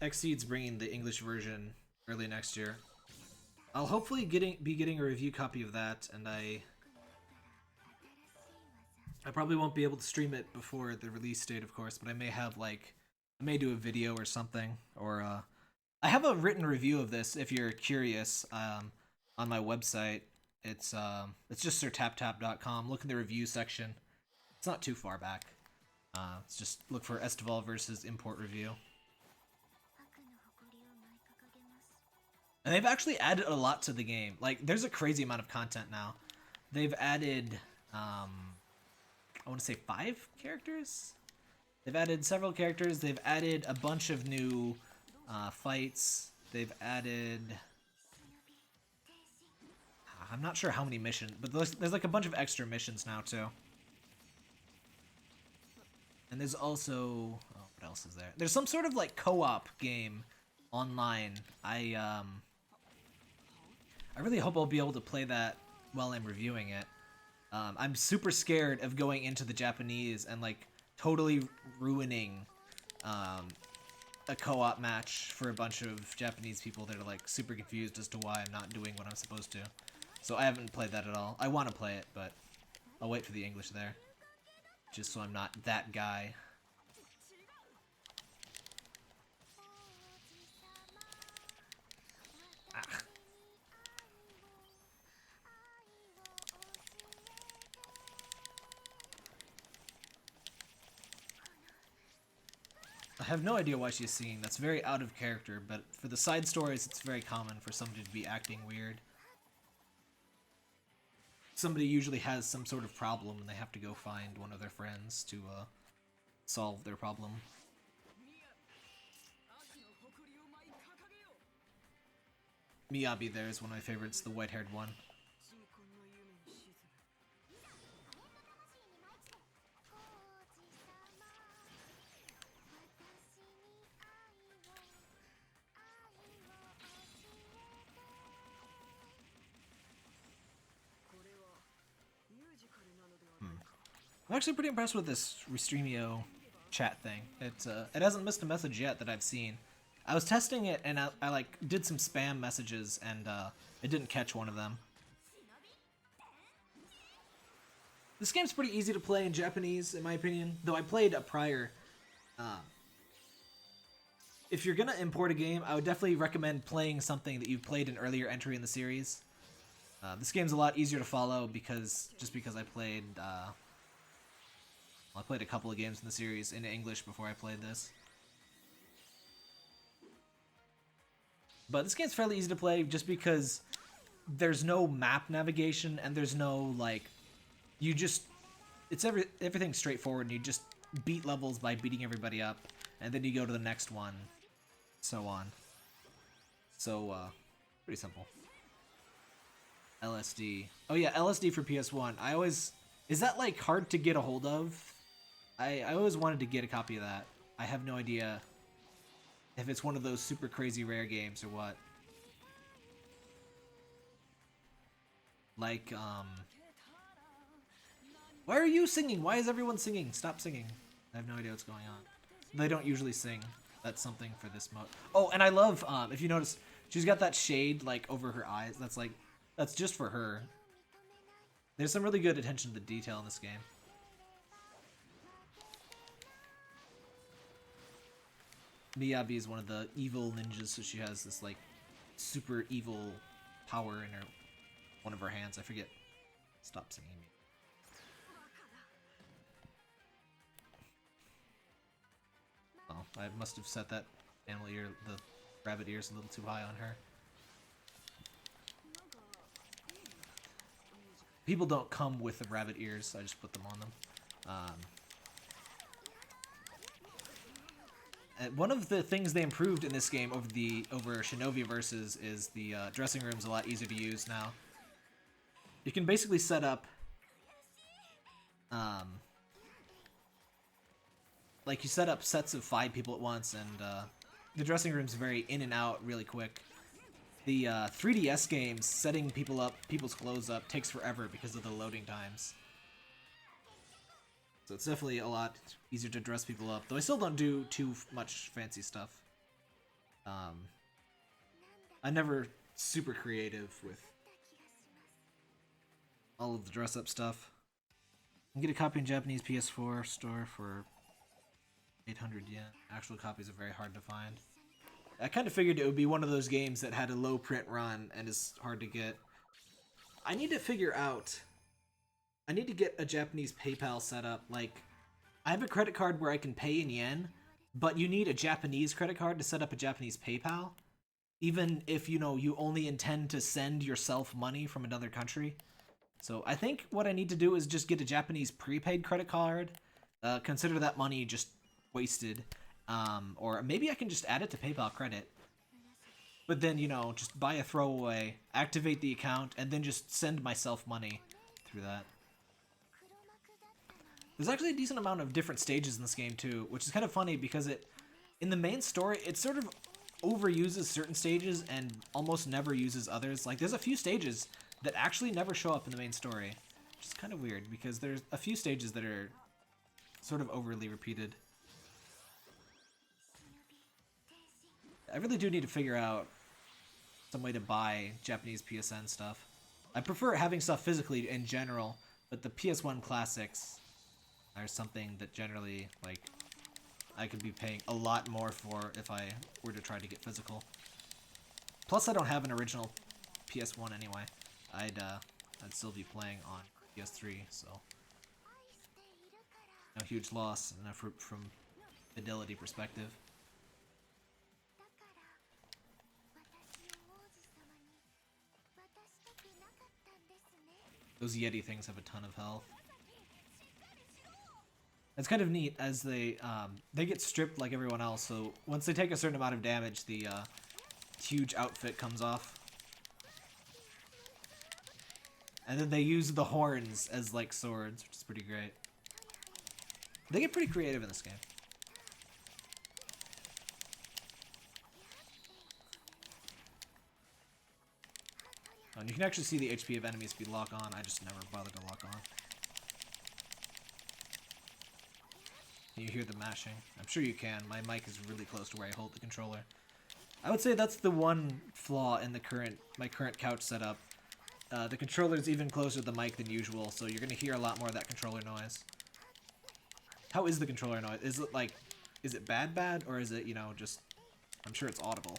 Speaker 1: Exceed's bringing the English version early next year. I'll hopefully be getting a review copy of that, and I probably won't be able to stream it before the release date, of course, but I may have I may do a video or something, or I have a written review of this if you're curious on my website. It's just sirtaptap.com. Look in the review section. It's not too far back. Let's just look for Estival versus Import Review. And they've actually added a lot to the game. Like, there's a crazy amount of content now. They've added, I want to say 5 characters? They've added several characters. They've added a bunch of new fights. They've added... I'm not sure how many missions, but there's like a bunch of extra missions now, too. And there's also... Oh, what else is there? There's some sort of, like, co-op game online. I really hope I'll be able to play that while I'm reviewing it. I'm super scared of going into the Japanese and, like, totally ruining a co-op match for a bunch of Japanese people that are, like, super confused as to why I'm not doing what I'm supposed to. So I haven't played that at all. I want to play it, but I'll wait for the English there. Just so I'm not that guy. Ah. I have no idea why she's singing. That's very out of character, but for the side stories, it's very common for somebody to be acting weird. Somebody usually has some sort of problem and they have to go find one of their friends to solve their problem. Miyabi there is one of my favorites, the white-haired one. I'm actually pretty impressed with this Restreamio chat thing. It hasn't missed a message yet that I've seen. I was testing it and I like did some spam messages and it didn't catch one of them. This game's pretty easy to play in Japanese, in my opinion. Though I played a prior. If you're gonna import a game, I would definitely recommend playing something that you've played an earlier entry in the series. This game's a lot easier to follow because I played. I played a couple of games in the series in English before I played this. But this game's fairly easy to play just because there's no map navigation and there's no, like, everything's straightforward and you just beat levels by beating everybody up and then you go to the next one, so on. So, pretty simple. LSD. Oh yeah, LSD for PS1. Is that, like, hard to get a hold of? I always wanted to get a copy of that. I have no idea if it's one of those super crazy rare games or what. Like, why are you singing? Why is everyone singing? Stop singing. I have no idea what's going on. They don't usually sing. That's something for this mode. Oh, and I love, if you notice, she's got that shade, like, over her eyes. That's just for her. There's some really good attention to detail in this game. Miyabi is one of the evil ninjas, so she has this, like, super evil power in one of her hands. I forget. Stop singing me. Oh, I must have set that the rabbit ears a little too high on her. People don't come with the rabbit ears, I just put them on them. One of the things they improved in this game over Shinobi Versus is the dressing room's a lot easier to use now. You can basically set up like you set up sets of 5 people at once, and the dressing room's very in and out really quick. The 3DS games, setting people's clothes up, takes forever because of the loading times. So it's definitely a lot easier to dress people up, though I still don't do too much fancy stuff. I'm never super creative with all of the dress-up stuff. You can get a copy in Japanese PS4 store for 800 yen. Actual copies are very hard to find. I kind of figured it would be one of those games that had a low print run and is hard to get. I need to figure out... I need to get a Japanese PayPal set up. Like, I have a credit card where I can pay in yen, but you need a Japanese credit card to set up a Japanese PayPal. Even if, you know, you only intend to send yourself money from another country. So I think what I need to do is just get a Japanese prepaid credit card. Consider that money just wasted. Or maybe I can just add it to PayPal credit. But then, you know, just buy a throwaway, activate the account, and then just send myself money through that. There's actually a decent amount of different stages in this game too, which is kind of funny because in the main story, it sort of overuses certain stages and almost never uses others. Like, there's a few stages that actually never show up in the main story, which is kind of weird because there's a few stages that are sort of overly repeated. I really do need to figure out some way to buy Japanese PSN stuff. I prefer having stuff physically in general, but the PS1 classics are something that generally, like, I could be paying a lot more for if I were to try to get physical. Plus, I don't have an original PS1 anyway. I'd still be playing on PS3, so no huge loss from fidelity perspective. Those Yeti things have a ton of health. It's kind of neat as they get stripped like everyone else, so once they take a certain amount of damage, the huge outfit comes off. And then they use the horns as like swords, which is pretty great. They get pretty creative in this game. And you can actually see the HP of enemies if you lock on. I just never bothered to lock on. Can you hear the mashing? I'm sure you can. My mic is really close to where I hold the controller. I would say that's the one flaw in my current couch setup. The controller is even closer to the mic than usual, so you're going to hear a lot more of that controller noise. How is the controller noise? Is it like, is it bad, or is it, you know, just, I'm sure it's audible.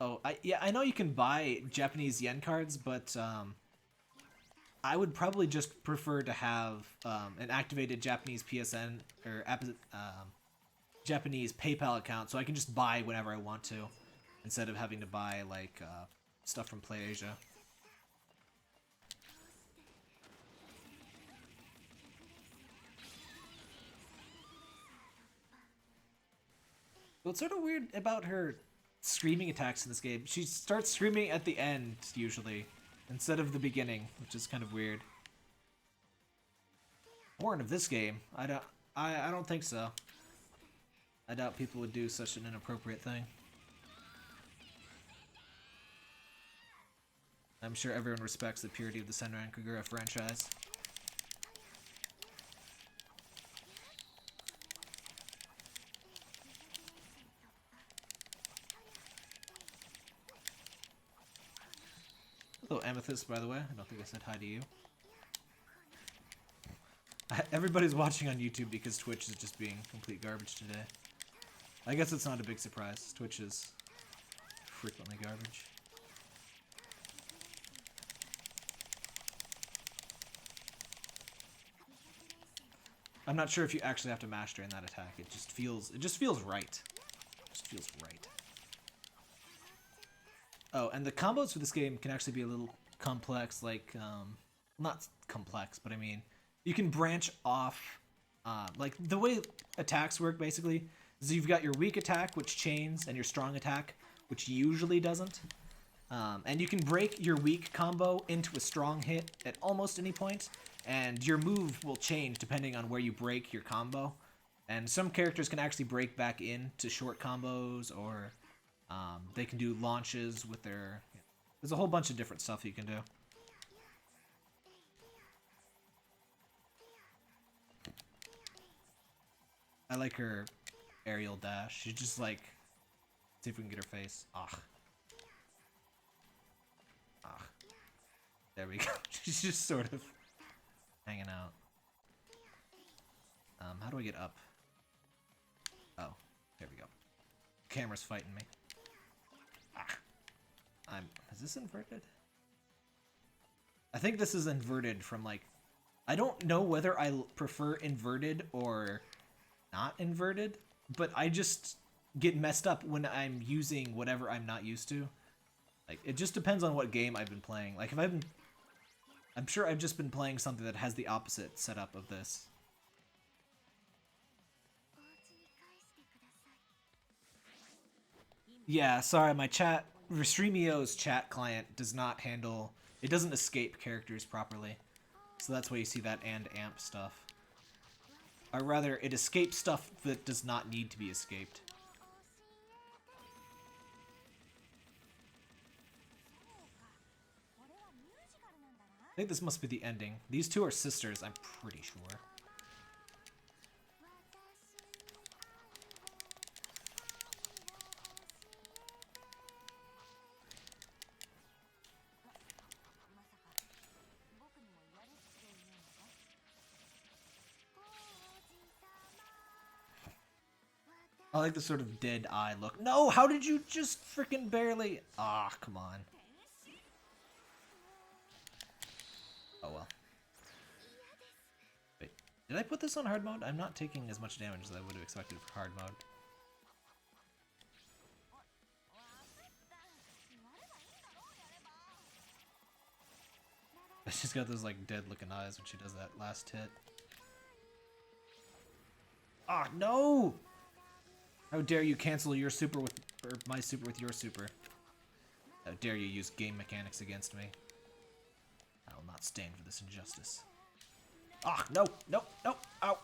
Speaker 1: Oh, I know you can buy Japanese yen cards, but I would probably just prefer to have an activated Japanese PSN or Japanese PayPal account, so I can just buy whenever I want to, instead of having to buy like stuff from PlayAsia. What's sort of weird about her screaming attacks in this game, she starts screaming at the end usually instead of the beginning, which is kind of weird. Warren of this game, I don't think so. I doubt people would do such an inappropriate thing. I'm sure everyone respects the purity of the Senran Kagura franchise. Hello, Amethyst, by the way. I don't think I said hi to you. Everybody's watching on YouTube because Twitch is just being complete garbage today. I guess it's not a big surprise. Twitch is frequently garbage. I'm not sure if you actually have to mash during that attack. It just feels right. It just feels right. Oh, and the combos for this game can actually be a little complex, like, not complex, but I mean, you can branch off, like, the way attacks work, basically, is you've got your weak attack, which chains, and your strong attack, which usually doesn't. And you can break your weak combo into a strong hit at almost any point, and your move will change depending on where you break your combo. And some characters can actually break back into short combos, or they can do launches with their... There's a whole bunch of different stuff you can do. I like her aerial dash. She's just like... See if we can get her face. Ah. Ah. There we go. She's just sort of hanging out. How do I get up? Oh, there we go. Camera's fighting me. Ah. Is this inverted? I think this is inverted from like... I don't know whether I prefer inverted or not inverted, but I just get messed up when I'm using whatever I'm not used to. Like, it just depends on what game I've been playing. Like, if I've been... I'm sure I've just been playing something that has the opposite setup of this. Yeah, sorry, my chat... Restreamio's chat client does not handle... It doesn't escape characters properly. So that's why you see that and amp stuff. Or rather, it escapes stuff that does not need to be escaped. I think this must be the ending. These two are sisters, I'm pretty sure. I like the sort of dead eye look. No, how did you just freaking barely... Ah, come on. Oh well. Wait, did I put this on hard mode? I'm not taking as much damage as I would have expected for hard mode. She's got those like dead looking eyes when she does that last hit. Ah, no! How dare you cancel your super with, or my super with your super? How dare you use game mechanics against me? I will not stand for this injustice. Ah, no, no, no, ow!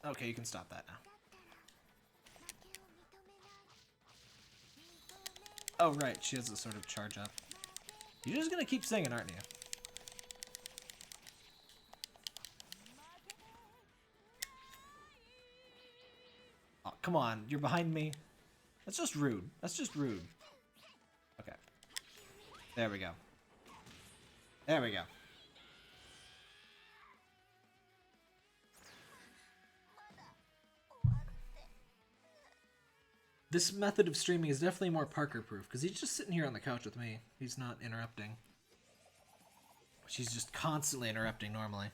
Speaker 1: Okay, you can stop that now. Oh, right, she has a sort of charge up. You're just gonna keep singing, aren't you? Oh, come on, you're behind me. That's just rude. That's just rude. Okay. There we go. There we go. This method of streaming is definitely more Parker-proof, because he's just sitting here on the couch with me. He's not interrupting. She's just constantly interrupting normally.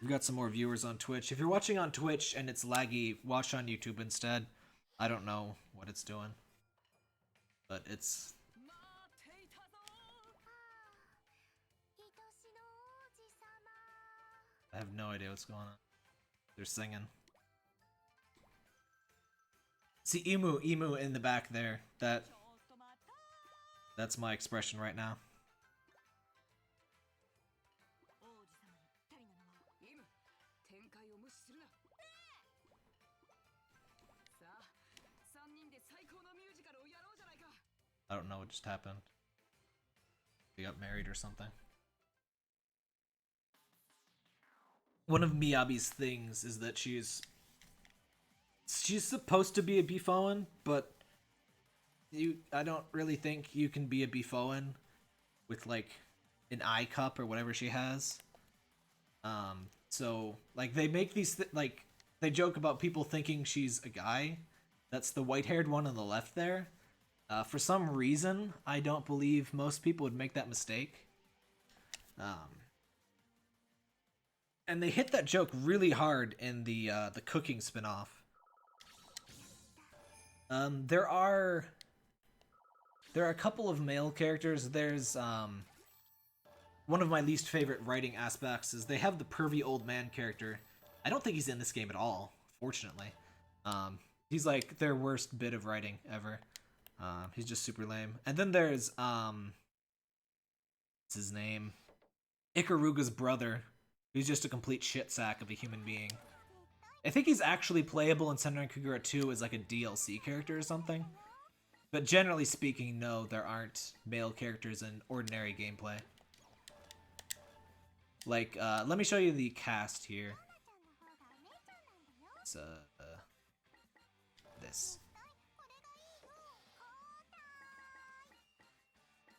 Speaker 1: We've got some more viewers on Twitch. If you're watching on Twitch and it's laggy, watch on YouTube instead. I don't know what it's doing. But it's... I have no idea what's going on. They're singing. See, emu in the back there. That's my expression right now. I don't know what just happened. We got married or something. One of Miyabi's things is that she's supposed to be a Bifoan, but I don't really think you can be a Bifoan with like an eye cup or whatever she has. So like they make these like they joke about people thinking she's a guy. That's the white-haired one on the left there. For some reason, I don't believe most people would make that mistake. And they hit that joke really hard in the cooking spin-off. There are a couple of male characters. There's one of my least favorite writing aspects is they have the pervy old man character. I don't think he's in this game at all, Fortunately. He's like their worst bit of writing ever. He's just super lame. And then there's what's his name? Ikaruga's brother, who's just a complete shit sack of a human being. I think he's actually playable in Senran Kagura 2 as like a DLC character or something. But generally speaking, no, there aren't male characters in ordinary gameplay. Like, let me show you the cast here. It's, this.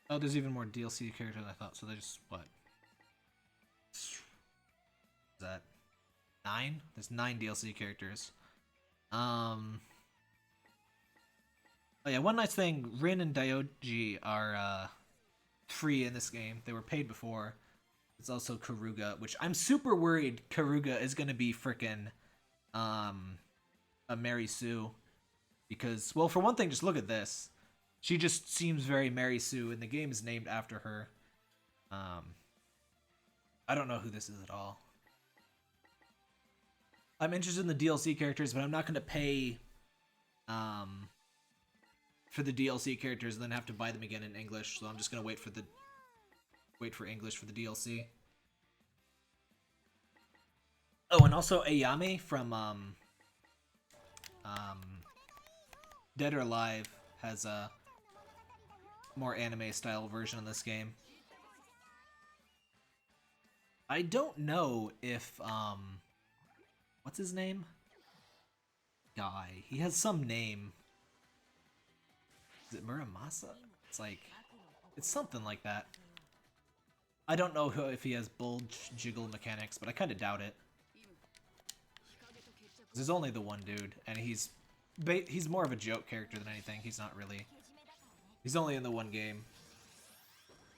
Speaker 1: Oh, there's even more DLC characters than I thought, so there's, what? Is that 9? There's 9 DLC characters. Oh yeah, one nice thing, Rin and Dioji are, free in this game. They were paid before. It's also Karuga, which I'm super worried Karuga is gonna be frickin' a Mary Sue. Because, well, for one thing, just look at this. She just seems very Mary Sue, and the game is named after her. I don't know who this is at all. I'm interested in the DLC characters, but I'm not gonna pay for the DLC characters and then have to buy them again in English, so I'm just gonna wait for English for the DLC. Oh, and also Ayame from Dead or Alive has a more anime style version of this game. I don't know if what's his name? Guy. He has some name. Is it Muramasa? It's like, it's something like that. I don't know if he has bulge jiggle mechanics, but I kind of doubt it. There's only the one dude, and he's more of a joke character than anything. He's not really. He's only in the one game.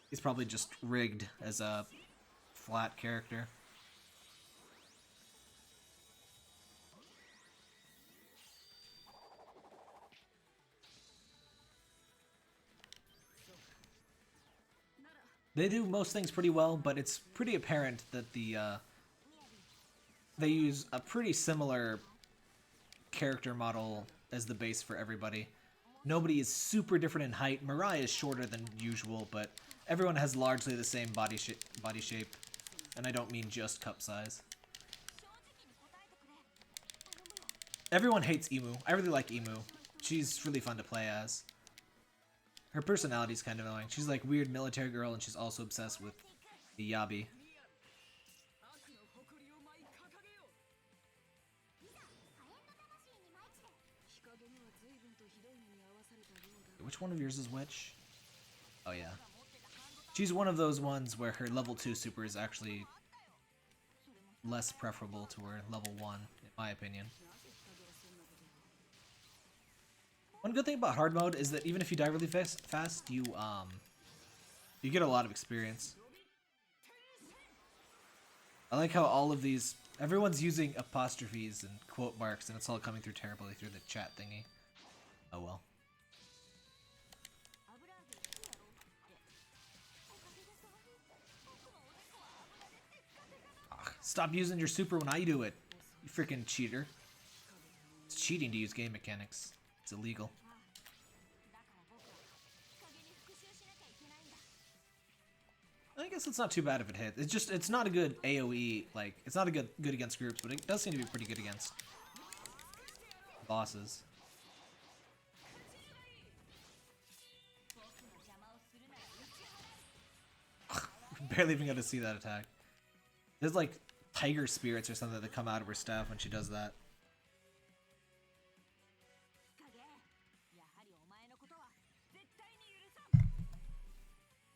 Speaker 1: He's probably just rigged as a flat character. They do most things pretty well, but it's pretty apparent that they use a pretty similar character model as the base for everybody. Nobody is super different in height. Mirai is shorter than usual, but everyone has largely the same body shape, and I don't mean just cup size. Everyone hates Emu. I really like Emu. She's really fun to play as. Her personality's kind of annoying. She's like weird military girl, and she's also obsessed with the Yabi. Which one of yours is which? Oh yeah. She's one of those ones where her level 2 super is actually less preferable to her level 1, in my opinion. One good thing about hard mode is that even if you die really fast, you get a lot of experience. I like how all of these, everyone's using apostrophes and quote marks, and it's all coming through terribly through the chat thingy. Oh well. Stop using your super when I do it, you freaking cheater. It's cheating to use game mechanics. It's illegal. I guess it's not too bad if it hits. It's just, it's not a good AoE, like, it's not a good against groups, but it does seem to be pretty good against bosses. Barely even got to see that attack. There's like tiger spirits or something that come out of her staff when she does that.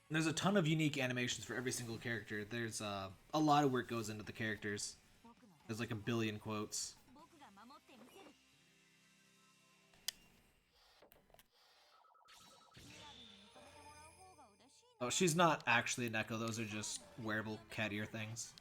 Speaker 1: There's a ton of unique animations for every single character. There's a lot of work goes into the characters. There's like a billion quotes. Oh, she's not actually a Neko. Those are just wearable cat ear things.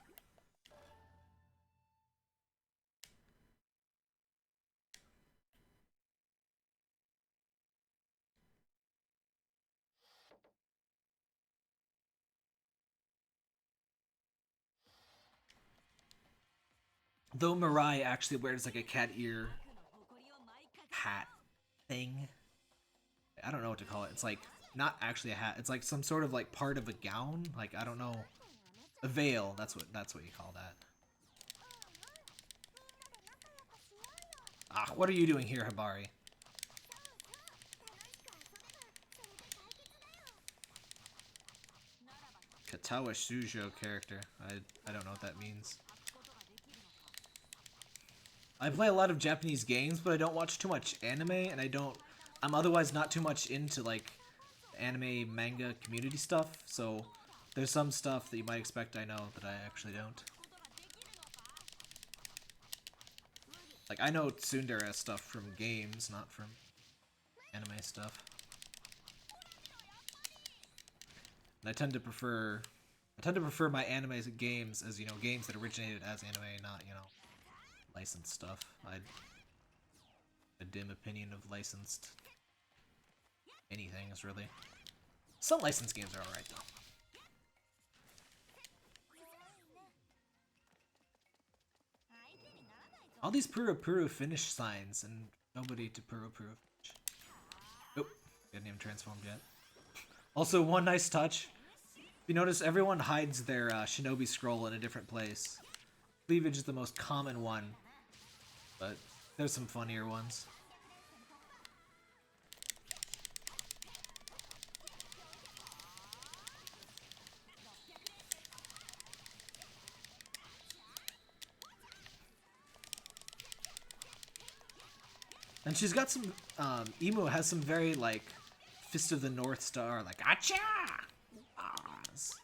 Speaker 1: Though Mirai actually wears like a cat ear hat thing. I don't know what to call it. It's like not actually a hat. It's like some sort of like part of a gown. Like I don't know. A veil. That's what you call that. Ah, what are you doing here, Hibari? Katawa Shujo character. I don't know what that means. I play a lot of Japanese games, but I don't watch too much anime, and I'm otherwise not too much into like anime manga community stuff, so there's some stuff that you might expect I know that I actually don't. Like I know tsundere stuff from games, not from anime stuff. And I tend to prefer my anime games as, you know, games that originated as anime, not, you know, licensed stuff. I a dim opinion of licensed anything is really. Some licensed games are alright though. All these Puru finish signs and nobody to Puru finish. Oh, didn't even transformed yet. Also, one nice touch. If you notice, everyone hides their shinobi scroll in a different place. Cleavage is the most common one, but there's some funnier ones. And she's got some, Emu has some very, like, Fist of the North Star, like, Acha! Ahs.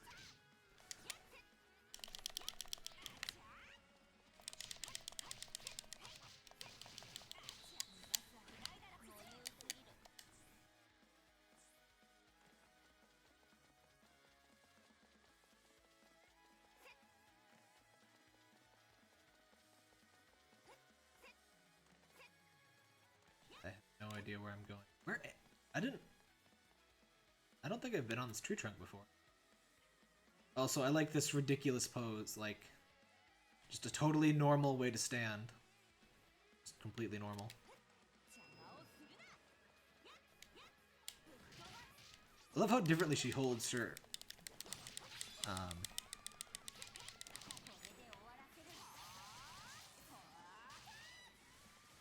Speaker 1: I have no idea where I'm going. I don't think I've been on this tree trunk before. Also, I like this ridiculous pose, like, just a totally normal way to stand. Just completely normal. I love how differently she holds her,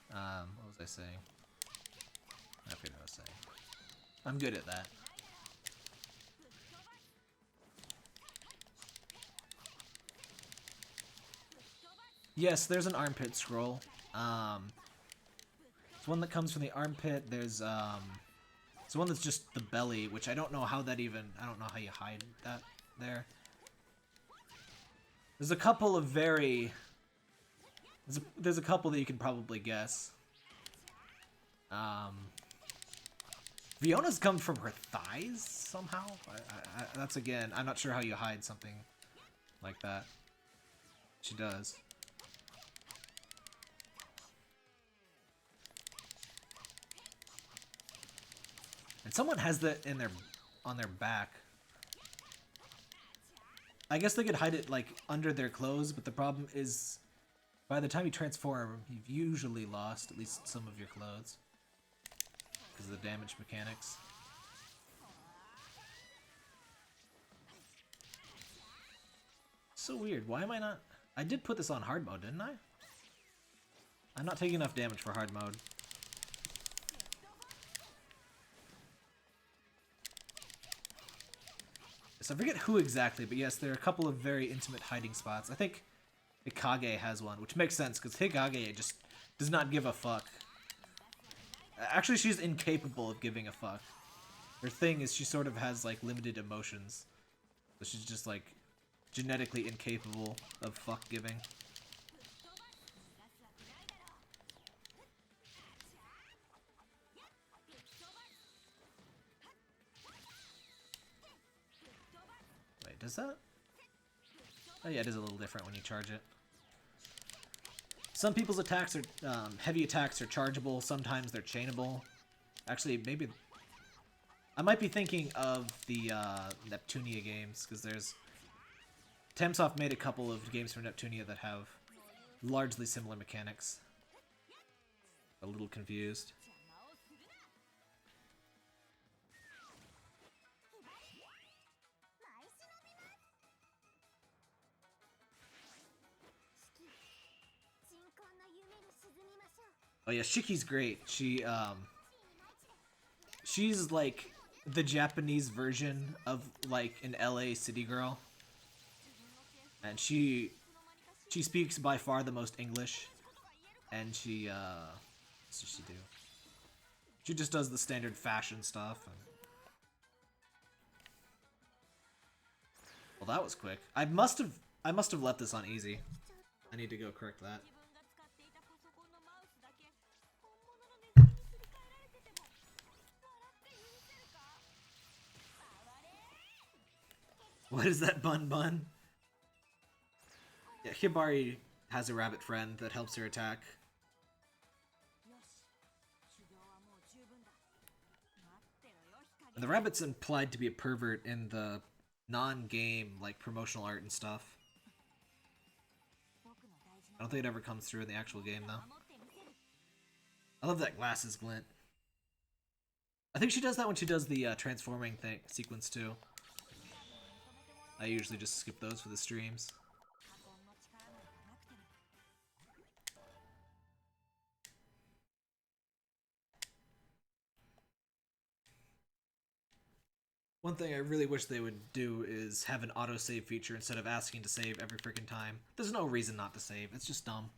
Speaker 1: what was I saying? I forget what I was saying. I'm good at that. Yes, there's an armpit scroll. It's one that comes from the armpit. There's it's one that's just the belly, which I don't know how that even. I don't know how you hide that there. There's a couple of very. There's a couple that you can probably guess. Fiona's come from her thighs somehow. That's again. I'm not sure how you hide something like that. She does. And someone has that in on their back. I guess they could hide it like under their clothes, but the problem is by the time you transform, you've usually lost at least some of your clothes because of the damage mechanics. So weird. Why am I not? I did put this on hard mode, didn't I? I'm not taking enough damage for hard mode. So I forget who exactly, but yes, there are a couple of very intimate hiding spots. I think Hikage has one, which makes sense, because Hikage just does not give a fuck. Actually, she's incapable of giving a fuck. Her thing is she sort of has, like, limited emotions. So she's just, like, genetically incapable of fuck giving. Does that? Oh yeah, it is a little different when you charge it. Some people's attacks are, heavy attacks are chargeable, sometimes they're chainable. Actually, maybe... I might be thinking of the Neptunia games, because there's... Tamsoft made a couple of games for Neptunia that have largely similar mechanics. A little confused. Oh yeah, Shiki's great. She's like the Japanese version of like an LA city girl. And she speaks by far the most English. And what's she do? She just does the standard fashion stuff. Well, that was quick. I must have left this on easy. I need to go correct that. What is that, Bun Bun? Yeah, Hibari has a rabbit friend that helps her attack. And the rabbit's implied to be a pervert in the non-game, like, promotional art and stuff. I don't think it ever comes through in the actual game, though. I love that glasses glint. I think she does that when she does the transforming sequence, too. I usually just skip those for the streams. One thing I really wish they would do is have an autosave feature instead of asking to save every freaking time. There's no reason not to save, it's just dumb.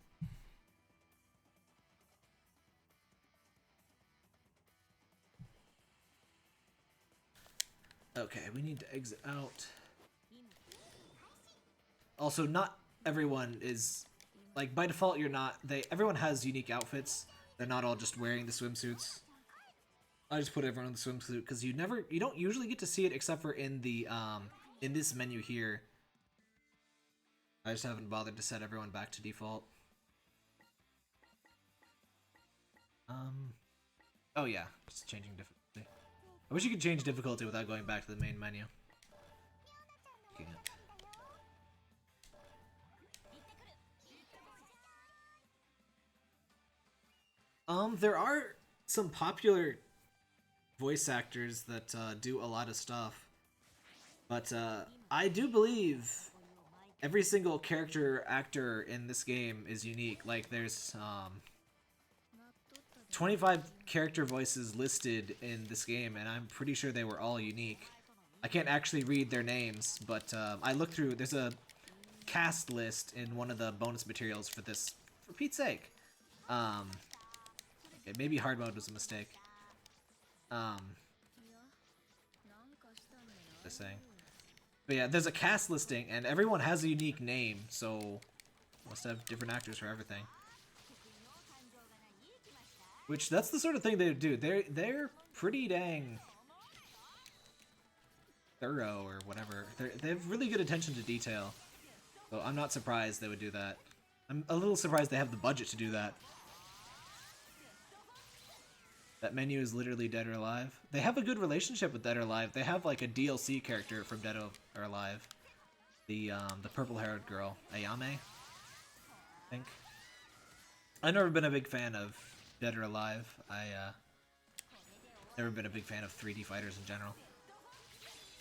Speaker 1: Okay, we need to exit out. Also, not everyone is... Like, by default, you're not... Everyone has unique outfits. They're not all just wearing the swimsuits. I just put everyone in the swimsuit because you don't usually get to see it except for in the, in this menu here. I just haven't bothered to set everyone back to default. Oh yeah, just changing difficulty. I wish you could change difficulty without going back to the main menu. Can't. There are some popular voice actors that do a lot of stuff, but I do believe every single character actor in this game is unique. Like, there's 25 character voices listed in this game, and I'm pretty sure they were all unique. I can't actually read their names, but I looked through. There's a cast list in one of the bonus materials for this. For Pete's sake. Maybe hard mode was a mistake. Just saying. But yeah, there's a cast listing, and everyone has a unique name, so must have different actors for everything. Which, that's the sort of thing they do. They're pretty dang thorough, or whatever. They have really good attention to detail. So I'm not surprised they would do that. I'm a little surprised they have the budget to do that. That menu is literally Dead or Alive. They have a good relationship with Dead or Alive. They have like a DLC character from Dead or Alive. The purple-haired girl, Ayame, I think. I've never been a big fan of Dead or Alive. Never been a big fan of 3D fighters in general.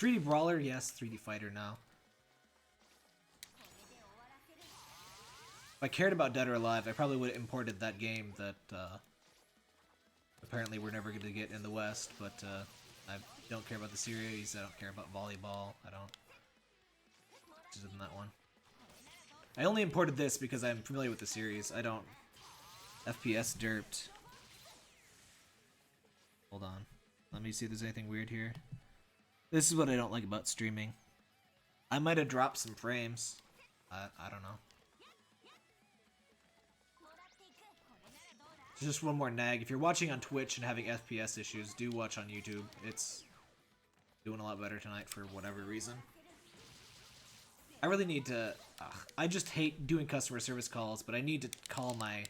Speaker 1: 3D brawler, yes. 3D fighter, no. If I cared about Dead or Alive, I probably would have imported that game that apparently we're never going to get in the West, but I don't care about the series, I don't care about volleyball, I don't... Just in that one. I only imported this because I'm familiar with the series, I don't... FPS derped. Hold on. Let me see if there's anything weird here. This is what I don't like about streaming. I might have dropped some frames. I don't know. Just one more nag. If you're watching on Twitch and having FPS issues, do watch on YouTube. It's doing a lot better tonight for whatever reason. I really need to... I just hate doing customer service calls, but I need to call my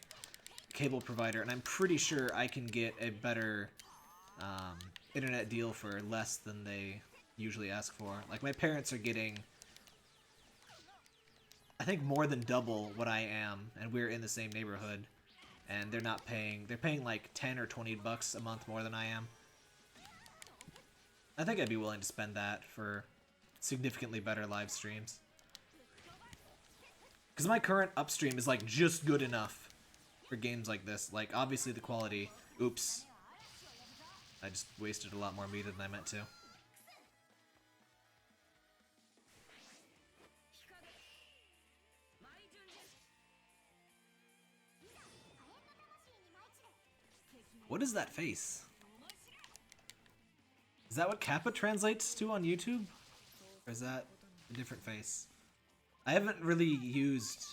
Speaker 1: cable provider, and I'm pretty sure I can get a better internet deal for less than they usually ask for. Like, my parents are getting... I think more than double what I am, and we're in the same neighborhood, and they're not paying. They're paying like 10 or 20 bucks a month more than I am. I think I'd be willing to spend that for significantly better live streams. Because my current upstream is like just good enough for games like this. Like obviously the quality. Oops. I just wasted a lot more meter than I meant to. What is that face? Is that what Kappa translates to on YouTube? Or is that a different face? I haven't really used...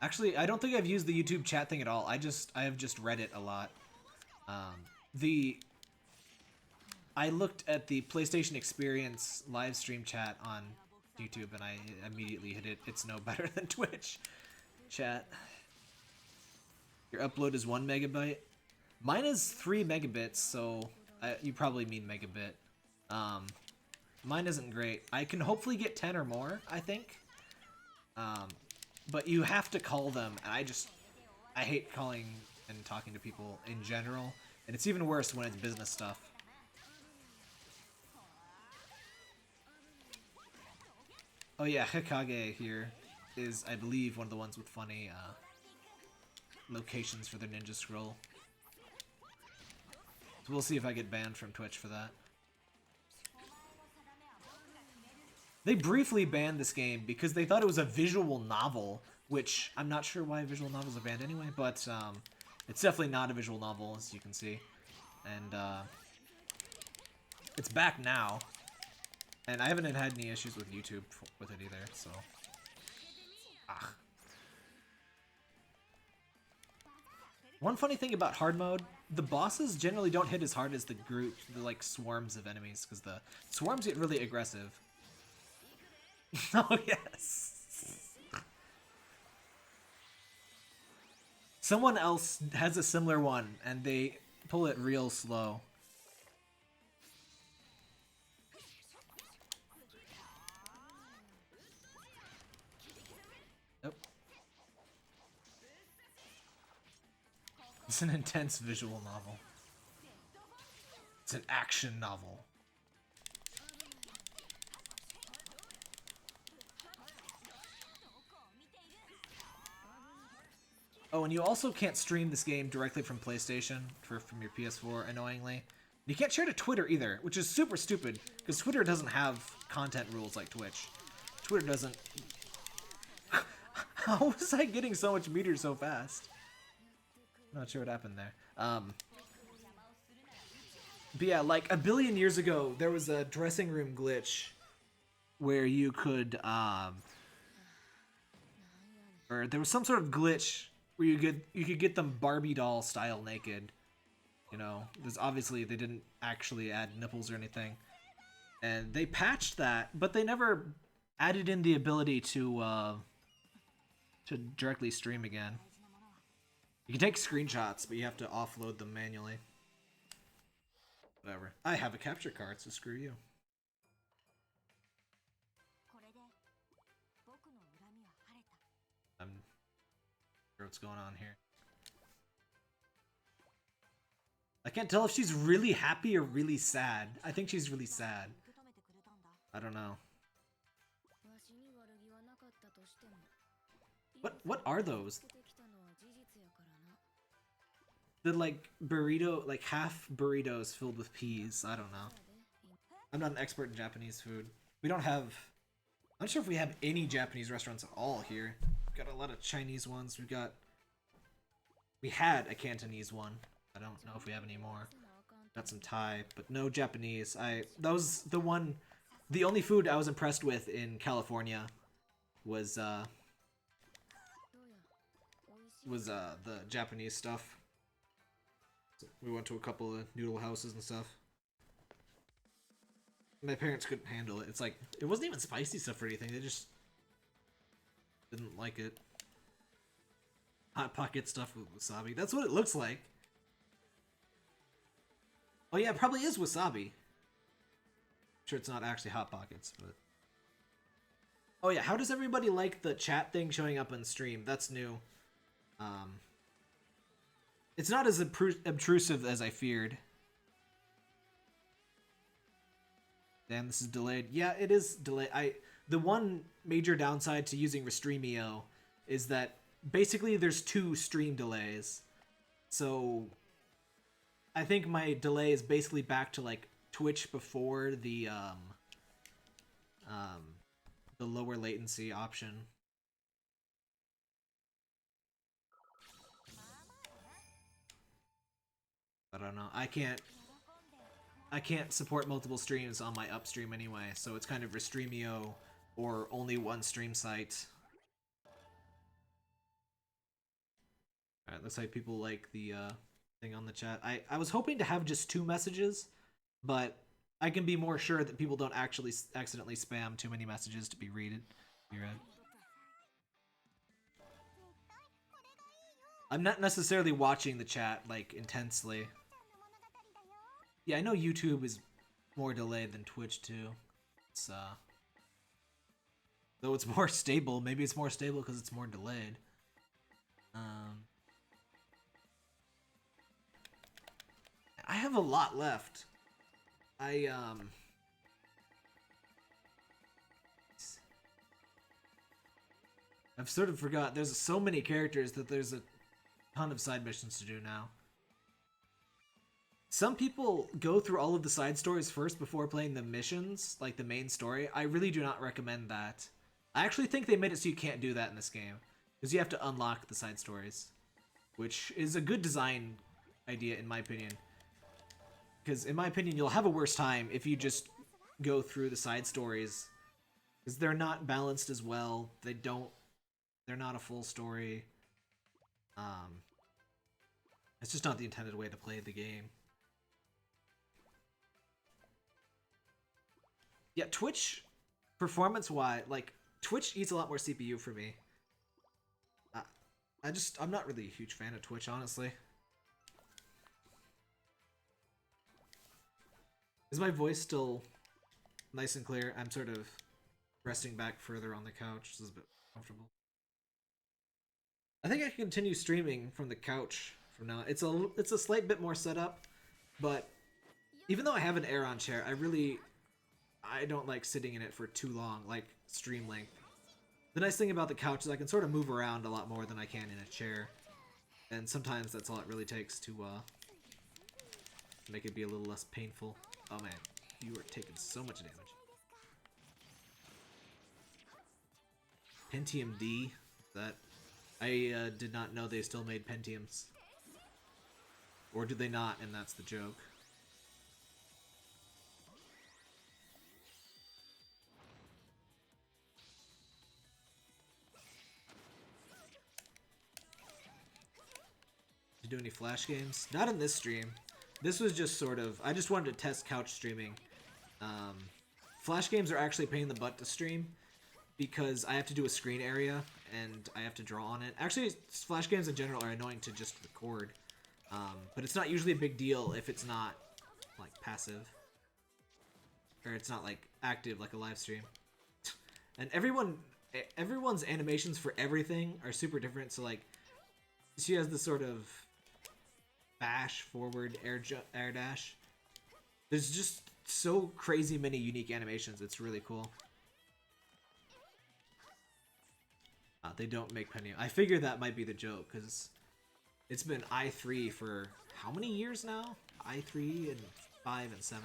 Speaker 1: Actually, I don't think I've used the YouTube chat thing at all. I have just read it a lot. I looked at the PlayStation Experience live stream chat on YouTube and I immediately hit it. It's no better than Twitch chat. Your upload is 1 megabyte. Mine is 3 megabits, so you probably mean megabit. Mine isn't great. I can hopefully get 10 or more, I think. But you have to call them, and I hate calling and talking to people in general, and it's even worse when it's business stuff. Oh yeah, Hikage here is, I believe, one of the ones with funny locations for their ninja scroll. So we'll see if I get banned from Twitch for that. They briefly banned this game because they thought it was a visual novel, which I'm not sure why visual novels are banned anyway, but it's definitely not a visual novel, as you can see. And it's back now. And I haven't had any issues with YouTube with it either, so... One funny thing about hard mode, the bosses generally don't hit as hard as the group, the like swarms of enemies, because the swarms get really aggressive. Oh yes! Someone else has a similar one, and they pull it real slow. Nope. It's an intense visual novel. It's an action novel. Oh, and you also can't stream this game directly from PlayStation, from your PS4, annoyingly. You can't share to Twitter either, which is super stupid, because Twitter doesn't have content rules like Twitch. Twitter doesn't... How was I getting so much meter so fast? Not sure what happened there. But yeah, like a billion years ago, there was a dressing room glitch where you could, or there was some sort of glitch where you could get them Barbie doll style naked. You know, there's obviously they didn't actually add nipples or anything, and they patched that, but they never added in the ability to directly stream again. You can take screenshots, but you have to offload them manually. Whatever. I have a capture card, so screw you. I'm sure what's going on here. I can't tell if she's really happy or really sad. I think she's really sad. I don't know. What are those? The like burrito, like half burritos filled with peas. I don't know. I'm not an expert in Japanese food. We don't have... I'm not sure if we have any Japanese restaurants at all here. We've got a lot of Chinese ones. We had a Cantonese one. I don't know if we have any more. Got some Thai, but no Japanese. That was the only food I was impressed with in California was the Japanese stuff. We went to a couple of noodle houses and stuff. My parents couldn't handle it. It's like, it wasn't even spicy stuff or anything. They just didn't like it. Hot Pocket stuff with wasabi. That's what it looks like. Oh yeah, it probably is wasabi. I'm sure it's not actually Hot Pockets, but... Oh yeah, how does everybody like the chat thing showing up on stream? That's new. It's not as obtrusive as I feared. Damn, this is delayed. Yeah, it is delayed. The one major downside to using Restreamio is that basically there's 2 stream delays. So I think my delay is basically back to like Twitch before the lower latency option. I don't know. I can't support multiple streams on my upstream anyway, so it's kind of Restreamio or only one stream site. Alright, looks like people like the thing on the chat. I was hoping to have just 2 messages, but I can be more sure that people don't actually accidentally spam too many messages to be read. I'm not necessarily watching the chat like intensely. Yeah, I know YouTube is more delayed than Twitch too. It's though it's more stable. Maybe it's more stable because it's more delayed. I have a lot left. I've sort of forgot. There's so many characters that there's a ton of side missions to do now. Some people go through all of the side stories first before playing the missions, like the main story. I really do not recommend that. I actually think they made it so you can't do that in this game, because you have to unlock the side stories, which is a good design idea in my opinion. Because in my opinion, you'll have a worse time if you just go through the side stories, because they're not balanced as well. They're not a full story. It's just not the intended way to play the game. Yeah, Twitch, performance-wise, like, Twitch eats a lot more CPU for me. I'm not really a huge fan of Twitch, honestly. Is my voice still nice and clear? I'm sort of resting back further on the couch. This is a bit comfortable. I think I can continue streaming from the couch from now. It's a slight bit more setup, but even though I have an Aeron chair, I don't like sitting in it for too long, like stream length. The nice thing about the couch is I can sort of move around a lot more than I can in a chair, and sometimes that's all it really takes to make it be a little less painful. Oh man, you are taking so much damage. Pentium D? That... I did not know they still made Pentiums. Or do they not, and that's the joke. Did you do any Flash games? Not in this stream. This was just sort of... I just wanted to test couch streaming. Flash games are actually a pain in the butt to stream, because I have to do a screen area, and I have to draw on it. Actually, Flash games in general are annoying to just record. But it's not usually a big deal if it's not, like, passive. Or it's not, like, active like a live stream. And everyone's animations for everything are super different, so, like, she has this sort of bash, forward, air dash. There's just so crazy many unique animations, it's really cool. They don't make Pentium. I figured that might be the joke, because it's been i3 for how many years now? i3 and 5 and 7.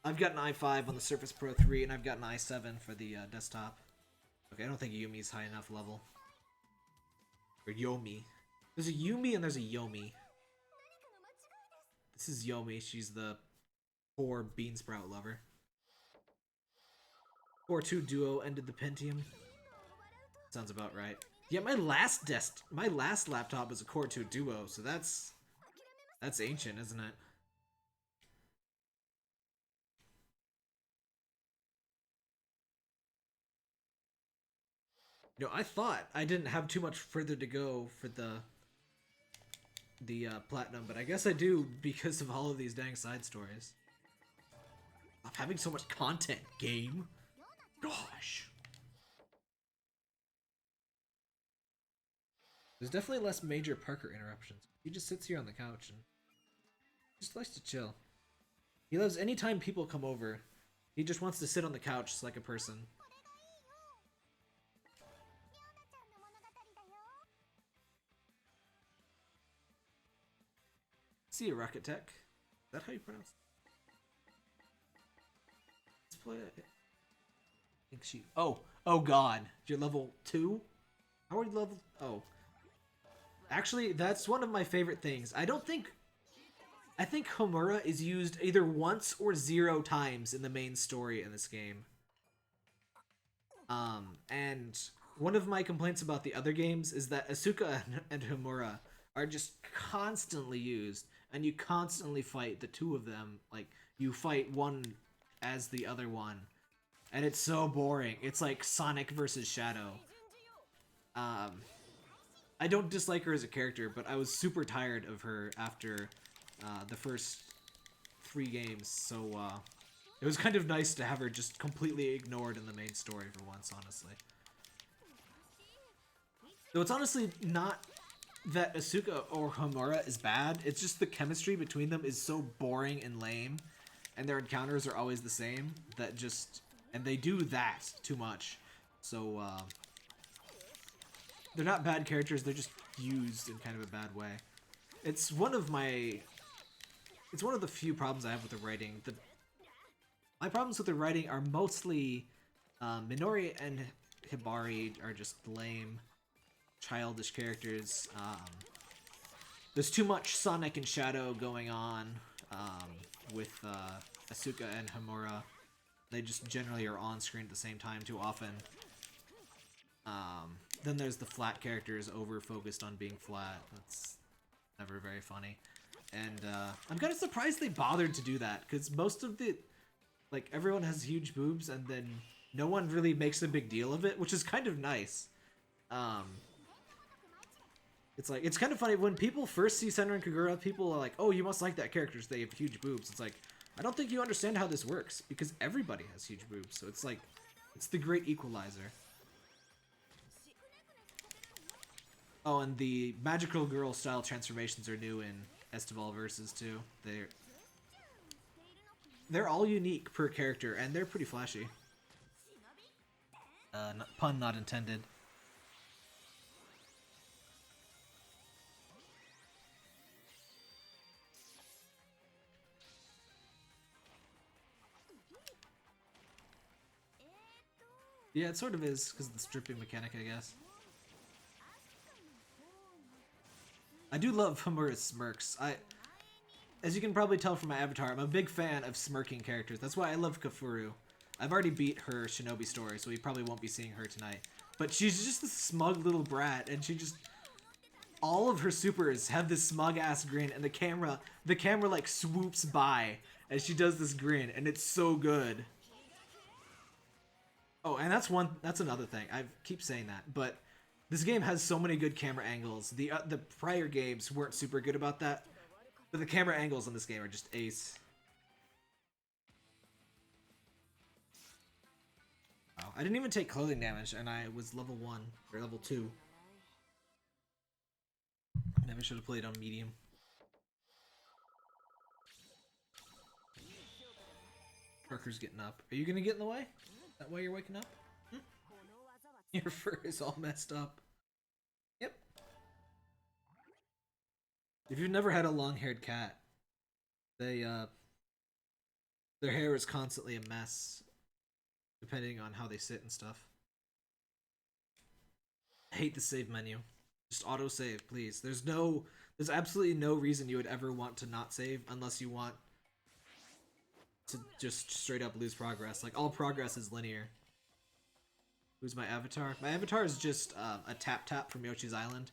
Speaker 1: I've got an i5 on the Surface Pro 3, and I've got an i7 for the desktop. Okay, I don't think Yumi's high enough level. Or Yomi. There's a Yumi and there's a Yomi. This is Yomi. She's the poor Beansprout lover. Core 2 Duo ended the Pentium. Sounds about right. Yeah, my last laptop was a Core 2 Duo, so that's ancient, isn't it? You know, I thought I didn't have too much further to go for the platinum, but I guess I do because of all of these dang side stories. Stop having so much content, game. Gosh. There's definitely less Major Parker interruptions. He just sits here on the couch and just likes to chill. He loves anytime people come over. He just wants to sit on the couch just like a person. See a Rocket Tech. Is that how you pronounce it? Let's play it. I think she. Oh God! You're level 2. How are you level? Oh. Actually, that's one of my favorite things. I think Homura is used either once or 0 times in the main story in this game. And one of my complaints about the other games is that Asuka and Homura are just constantly used, and you constantly fight the two of them. Like, you fight one as the other one, and it's so boring. It's like Sonic versus Shadow. I don't dislike her as a character, but I was super tired of her after the first 3 games, so it was kind of nice to have her just completely ignored in the main story for once, honestly. Though it's honestly not that Asuka or Homura is bad, it's just the chemistry between them is so boring and lame, and their encounters are always the same, that just... and they do that too much, so they're not bad characters, they're just used in kind of a bad way. It's one of the few problems I have with the writing. My problems with the writing are mostly Minori and Hibari are just lame, childish characters. There's too much Sonic and Shadow going on with Asuka and Homura. They just generally are on screen at the same time too often. Then there's the flat characters over-focused on being flat. That's never very funny. And I'm kind of surprised they bothered to do that, because most of the... like, everyone has huge boobs, and then no one really makes a big deal of it, which is kind of nice. It's like, it's kind of funny, when people first see Senran Kagura, people are like, oh, you must like that character, because they have huge boobs. It's like, I don't think you understand how this works, because everybody has huge boobs, so it's like, it's the great equalizer. Oh, and the magical girl style transformations are new in Estival Versus too. They're all unique per character, and they're pretty flashy. Pun not intended. Yeah, it sort of is, because of the stripping mechanic, I guess. I do love Homura's smirks. As you can probably tell from my avatar, I'm a big fan of smirking characters. That's why I love Kafuru. I've already beat her Shinobi story, so we probably won't be seeing her tonight. But she's just this smug little brat, and she just... all of her supers have this smug-ass grin, and the camera like swoops by as she does this grin, and it's so good. Oh, and that's another thing. I keep saying that, but this game has so many good camera angles. The prior games weren't super good about that, but the camera angles in this game are just ace. Wow, I didn't even take clothing damage, and I was level 1 or level 2. Maybe I should have played on medium. Parker's getting up. Are you gonna get in the way? Is that why you're waking up? Your fur is all messed up. Yep. If you've never had a long-haired cat, their hair is constantly a mess, depending on how they sit and stuff. I hate the save menu. Just auto-save, please. There's absolutely no reason you would ever want to not save unless you want to just straight up lose progress. Like, all progress is linear. Who's my avatar? My avatar is just a tap-tap from Yoshi's Island.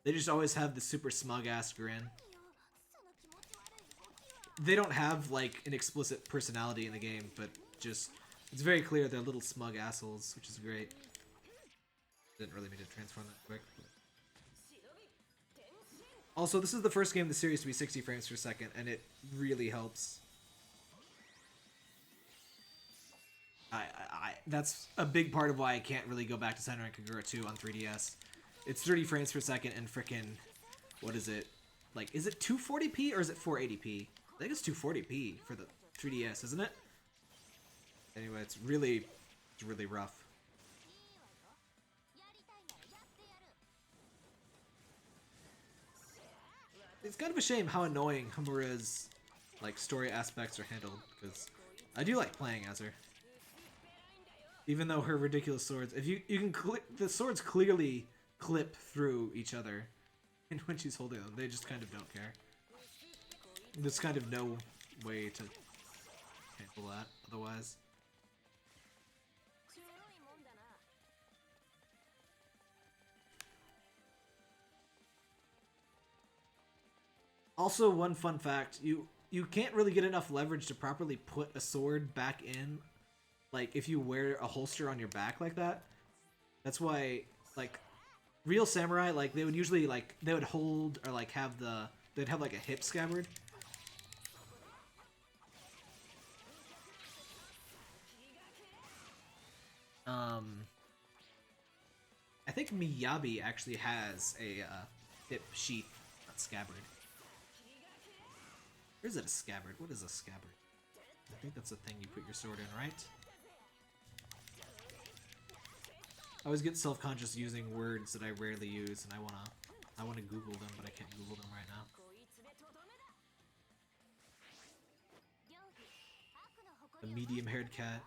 Speaker 1: They just always have the super smug-ass grin. They don't have, like, an explicit personality in the game, but just... it's very clear they're little smug assholes, which is great. Didn't really mean to transform that quick. But... also, this is the first game in the series to be 60 frames per second, and it really helps. That's a big part of why I can't really go back to Senran Kagura 2 on 3DS. It's 30 frames per second and frickin', what is it? Like, is it 240p or is it 480p? I think it's 240p for the 3DS, isn't it? Anyway, it's really rough. It's kind of a shame how annoying Hamura's like story aspects are handled, because I do like playing as her. Even though her ridiculous swords, if you can the swords clearly clip through each other, and when she's holding them, they just kind of don't care. There's kind of no way to handle that otherwise. Also, one fun fact, you can't really get enough leverage to properly put a sword back in, like, if you wear a holster on your back like that. That's why, like, real samurai, like, they would usually, like, they would hold, or, like, have they'd have, like, a hip scabbard. I think Miyabi actually has a hip sheath, not scabbard. Or is it a scabbard? What is a scabbard? I think that's the thing you put your sword in, right? I always get self-conscious using words that I rarely use, and I wanna Google them, but I can't Google them right now. A medium-haired cat.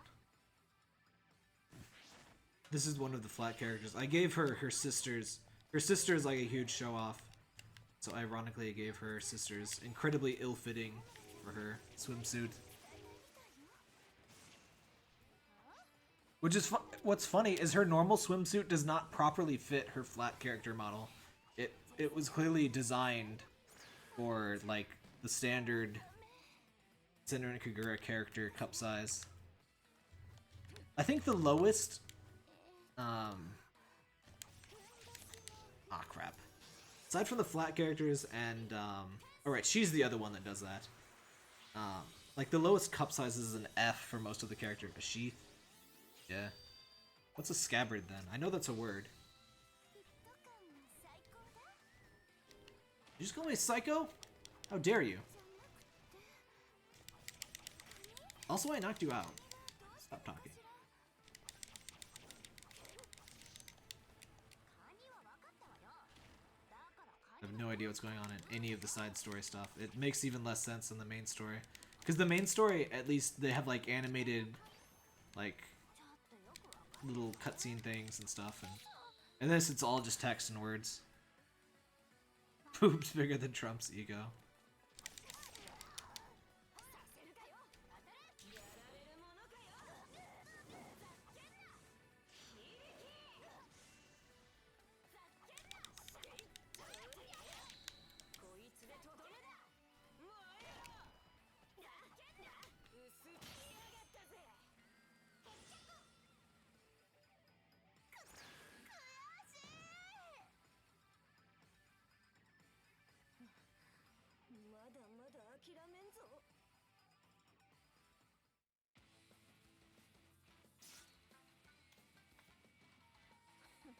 Speaker 1: This is one of the flat characters. I gave her sisters. Her sister is like a huge show-off. So ironically, I gave her sister's incredibly ill-fitting for her swimsuit. Which is what's funny is her normal swimsuit does not properly fit her flat character model. It was clearly designed for like the standard Senran Kagura character cup size. I think the lowest crap. Aside from the flat characters and, alright, she's the other one that does that. Like, the lowest cup size is an F for most of the characters. A sheath? Yeah. What's a scabbard, then? I know that's a word. You just call me psycho? How dare you? Also, I knocked you out. Stop talking. I have no idea what's going on in any of the side story stuff. It makes even less sense than the main story. Because the main story, at least, they have, like, animated, like, little cutscene things and stuff. And this, it's all just text and words. Boobs bigger than Trump's ego.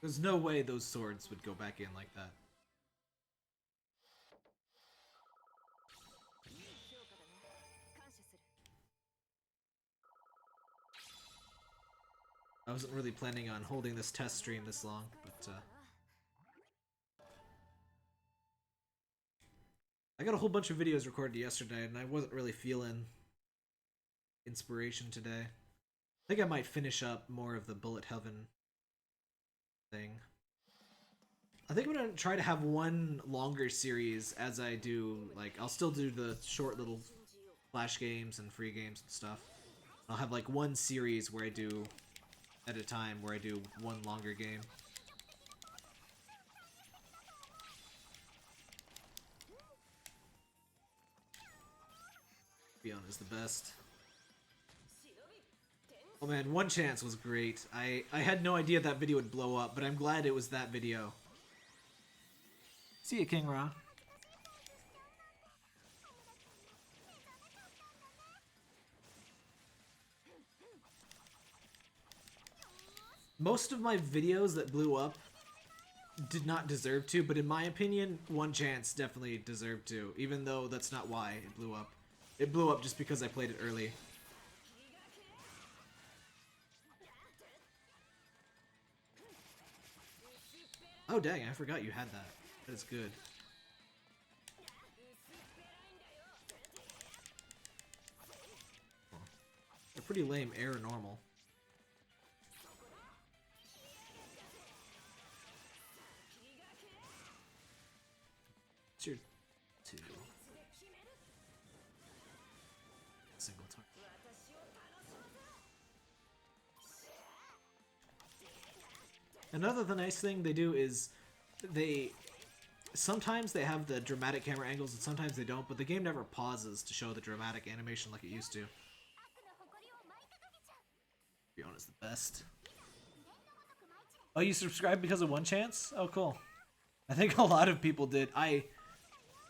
Speaker 1: There's no way those swords would go back in like that. I wasn't really planning on holding this test stream this long, but I got a whole bunch of videos recorded yesterday and I wasn't really feeling inspiration today. I think I might finish up more of the Bullet Heaven thing. I think I'm gonna try to have one longer series as I do, like, I'll still do the short little flash games and free games and stuff. I'll have like one series where I do at a time, where I do one longer game. Beyond is the best. Oh man, One Chance was great. I had no idea that video would blow up, but I'm glad it was that video. See ya, King Ra. Most of my videos that blew up did not deserve to, but in my opinion, One Chance definitely deserved to, even though that's not why it blew up. It blew up just because I played it early. Oh dang, I forgot you had that. That is good. They're pretty lame air normal. It's your 2. Single target. Another nice thing they do is sometimes they have the dramatic camera angles and sometimes they don't, but the game never pauses to show the dramatic animation like it used to. Fiona's the best. Oh, you subscribed because of One Chance? Oh, cool. I think a lot of people did.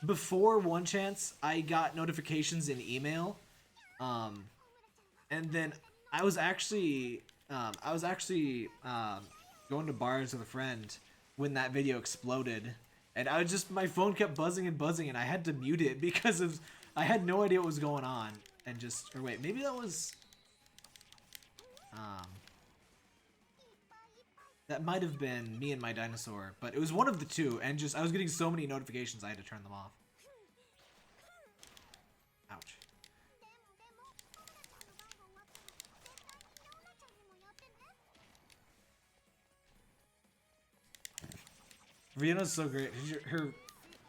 Speaker 1: Before One Chance, I got notifications in email, and then I was actually going to bars with a friend when that video exploded, and my phone kept buzzing and buzzing, and I had to mute it because I had no idea what was going on, and or wait, maybe that was, that might have been me and my dinosaur, but it was one of the two, and I was getting so many notifications I had to turn them off. Ouch. Riona's so great. Her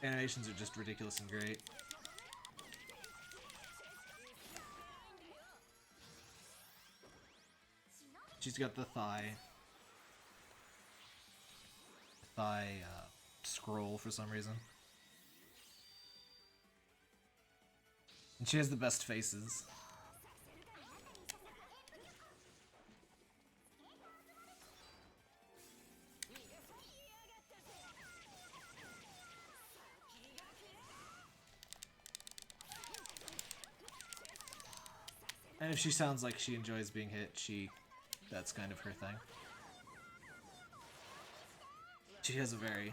Speaker 1: animations are just ridiculous and great. She's got the thigh scroll for some reason. And she has the best faces. And if she sounds like she enjoys being hit, that's kind of her thing. She has a very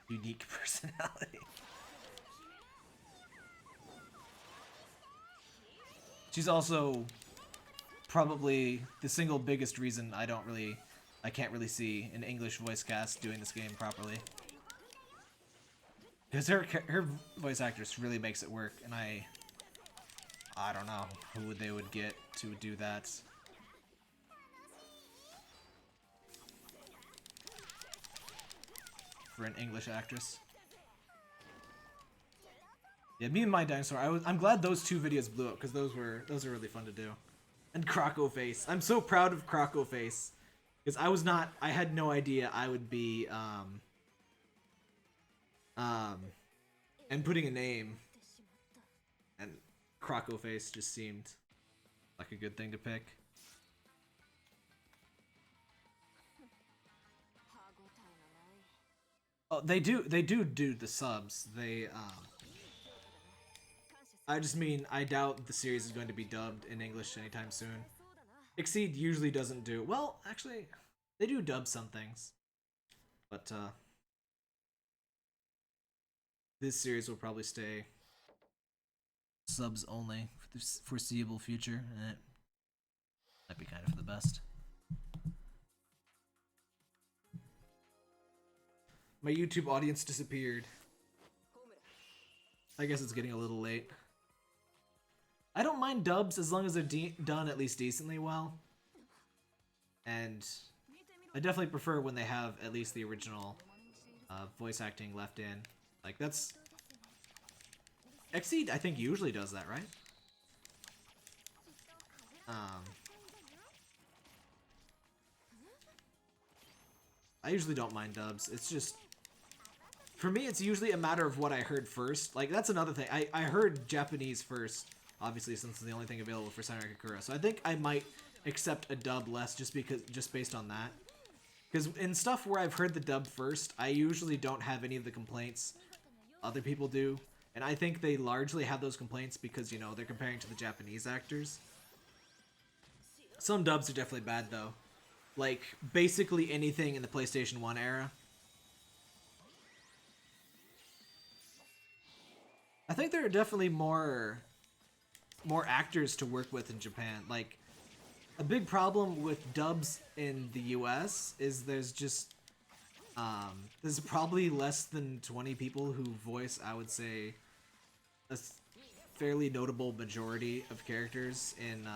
Speaker 1: unique personality. She's also probably the single biggest reason I can't really see an English voice cast doing this game properly. Because her voice actress really makes it work, and I don't know who they would get to do that. For an English actress. Yeah, me and my dinosaur. I'm glad those two videos blew up because those were really fun to do. And Croco Face. I'm so proud of Croco Face because I had no idea I would be and putting a name, and Croco Face just seemed like a good thing to pick. Oh, they do the subs. I just mean I doubt the series is going to be dubbed in English anytime soon. Exceed usually doesn't do well. Actually, they do dub some things, but this series will probably stay subs only for the foreseeable future, and it might be kind of for the best. My YouTube audience disappeared. I guess it's getting a little late. I don't mind dubs as long as they're done at least decently well. And I definitely prefer when they have at least the original voice acting left in. Like, that's... Exceed, I think, usually does that, right? I usually don't mind dubs. It's just... For me, it's usually a matter of what I heard first. Like, that's another thing. I heard Japanese first, obviously, since it's the only thing available for Senran Kagura. So I think I might accept a dub less just based on that. Because in stuff where I've heard the dub first, I usually don't have any of the complaints other people do. And I think they largely have those complaints because, you know, they're comparing to the Japanese actors. Some dubs are definitely bad, though. like basically anything in the PlayStation 1 era. I think there are definitely more actors to work with in Japan. Like, a big problem with dubs in the US is there's probably less than 20 people who voice, I would say, a fairly notable majority of characters in,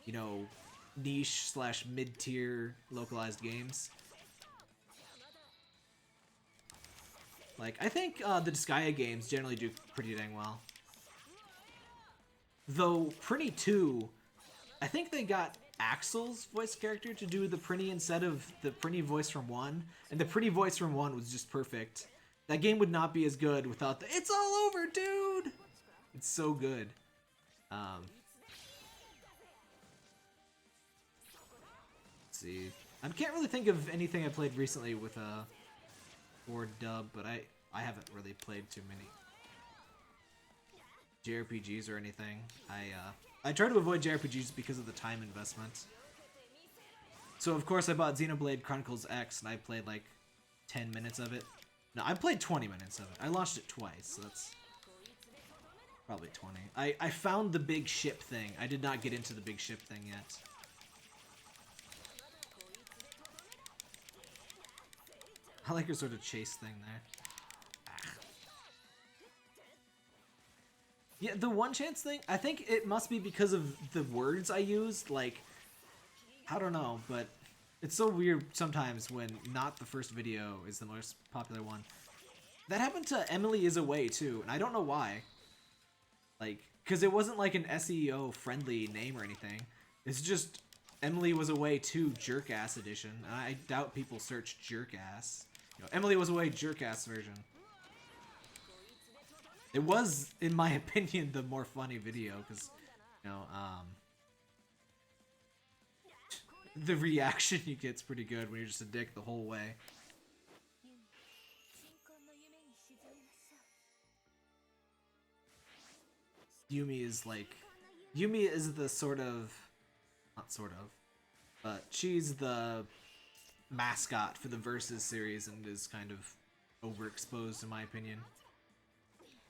Speaker 1: you know, niche / mid-tier localized games. Like, I think the Disgaea games generally do pretty dang well. Though Prinny 2, I think they got Axel's voice character to do the Prinny instead of the Prinny voice from 1, and the Prinny voice from 1 was just perfect. That game would not be as good without the "It's all over, dude!" It's so good. Let's see. I can't really think of anything I played recently with a or dub, but I haven't really played too many JRPGs or anything. I try to avoid JRPGs because of the time investment. So of course I bought Xenoblade Chronicles X and I played like 10 minutes of it. No, I played 20 minutes of it. I launched it twice, so that's probably 20. I found the big ship thing. I did not get into the big ship thing yet. I like your sort of chase thing there. Yeah, the one chance thing, I think it must be because of the words I used. Like, I don't know, but it's so weird sometimes when not the first video is the most popular one. That happened to Emily is Away too, and I don't know why. Like, because it wasn't like an SEO friendly name or anything. It's just Emily Was Away 2 Jerk-Ass Edition, and I doubt people search Jerk-Ass. You know, Emily Was Away Jerk-Ass version. It was, in my opinion, the more funny video, because, you know, the reaction you get's pretty good when you're just a dick the whole way. Yumi is the sort of, not sort of, but she's the mascot for the Versus series and is kind of overexposed in my opinion.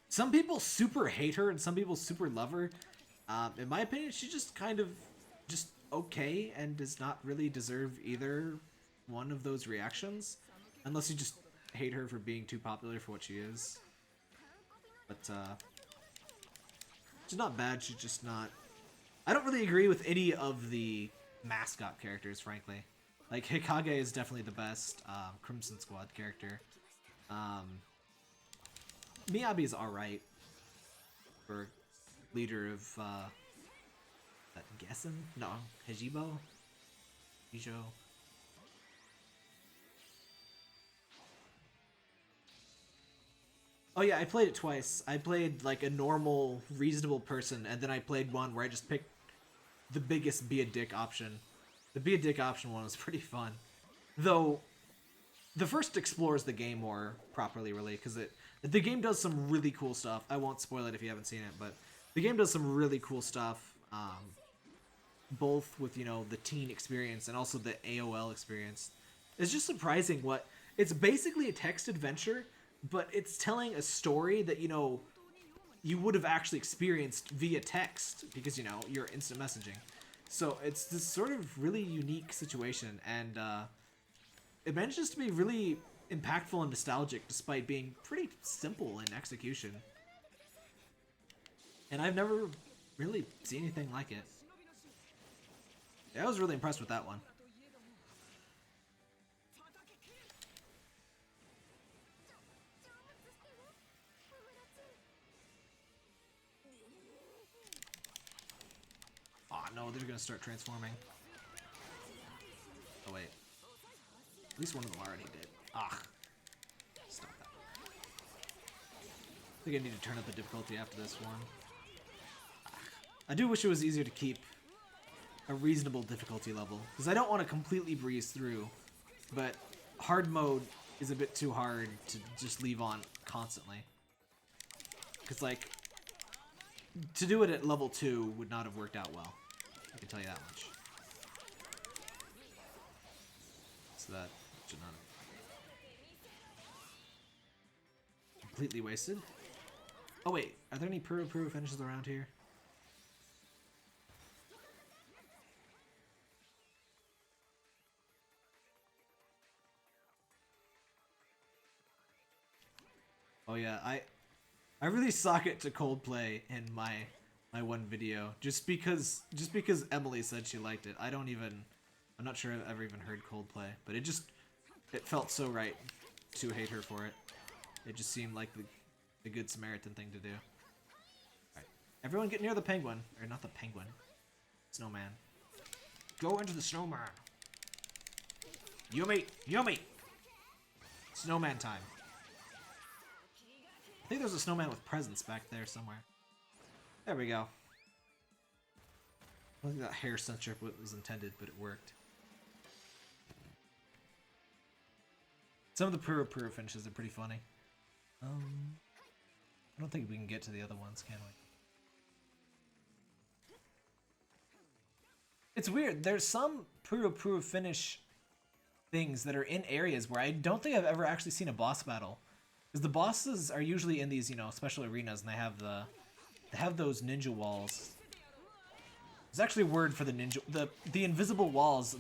Speaker 1: Some people super hate her and some people super love her. In my opinion, she's just kind of just okay and does not really deserve either one of those reactions. Unless you just hate her for being too popular for what she is. But, she's not bad, she's just not... I don't really agree with any of the mascot characters, frankly. Like, Hikage is definitely the best Crimson Squad character. Miyabi is alright for leader of Gessen? No, Hejibo? Hijo? Oh yeah, I played it twice. I played like a normal, reasonable person, and then I played one where I just picked the biggest be a dick option. The be a dick option one was pretty fun. Though, the first explores the game more properly, really, because the game does some really cool stuff. I won't spoil it if you haven't seen it, but the game does some really cool stuff, both with, you know, the teen experience and also the AOL experience. It's just surprising what... It's basically a text adventure, but it's telling a story that, you know, you would have actually experienced via text, because, you know, you're instant messaging. So it's this sort of really unique situation, and it manages to be really impactful and nostalgic despite being pretty simple in execution. And I've never really seen anything like it. Yeah, I was really impressed with that one. Oh no, they're gonna start transforming. Oh wait. At least one of them already did. Ah. Stop that. I think I need to turn up the difficulty after this one. I do wish it was easier to keep a reasonable difficulty level, because I don't want to completely breeze through, but hard mode is a bit too hard to just leave on constantly. Because, like, to do it at level 2 would not have worked out well. I can tell you that much. so that should not have completely wasted. Oh wait, are there any Puru finishes around here? Oh yeah, I really sock it to Coldplay in my one video just because Emily said she liked it. I'm not sure I've ever even heard Coldplay, but it felt so right to hate her for it. It just seemed like the good Samaritan thing to do. Alright. Everyone get near the penguin. Or not the penguin. Snowman. Go into the snowman. Yummy! Yummy! Snowman time. I think there's a snowman with presents back there somewhere. There we go. I don't think that hair censorship was intended, but it worked. Some of the Puru finishes are pretty funny. I don't think we can get to the other ones, can we? It's weird. There's some Puru finish things that are in areas where I don't think I've ever actually seen a boss battle. Because the bosses are usually in these, you know, special arenas, and they have those ninja walls. There's actually a word for the ninja, the invisible walls.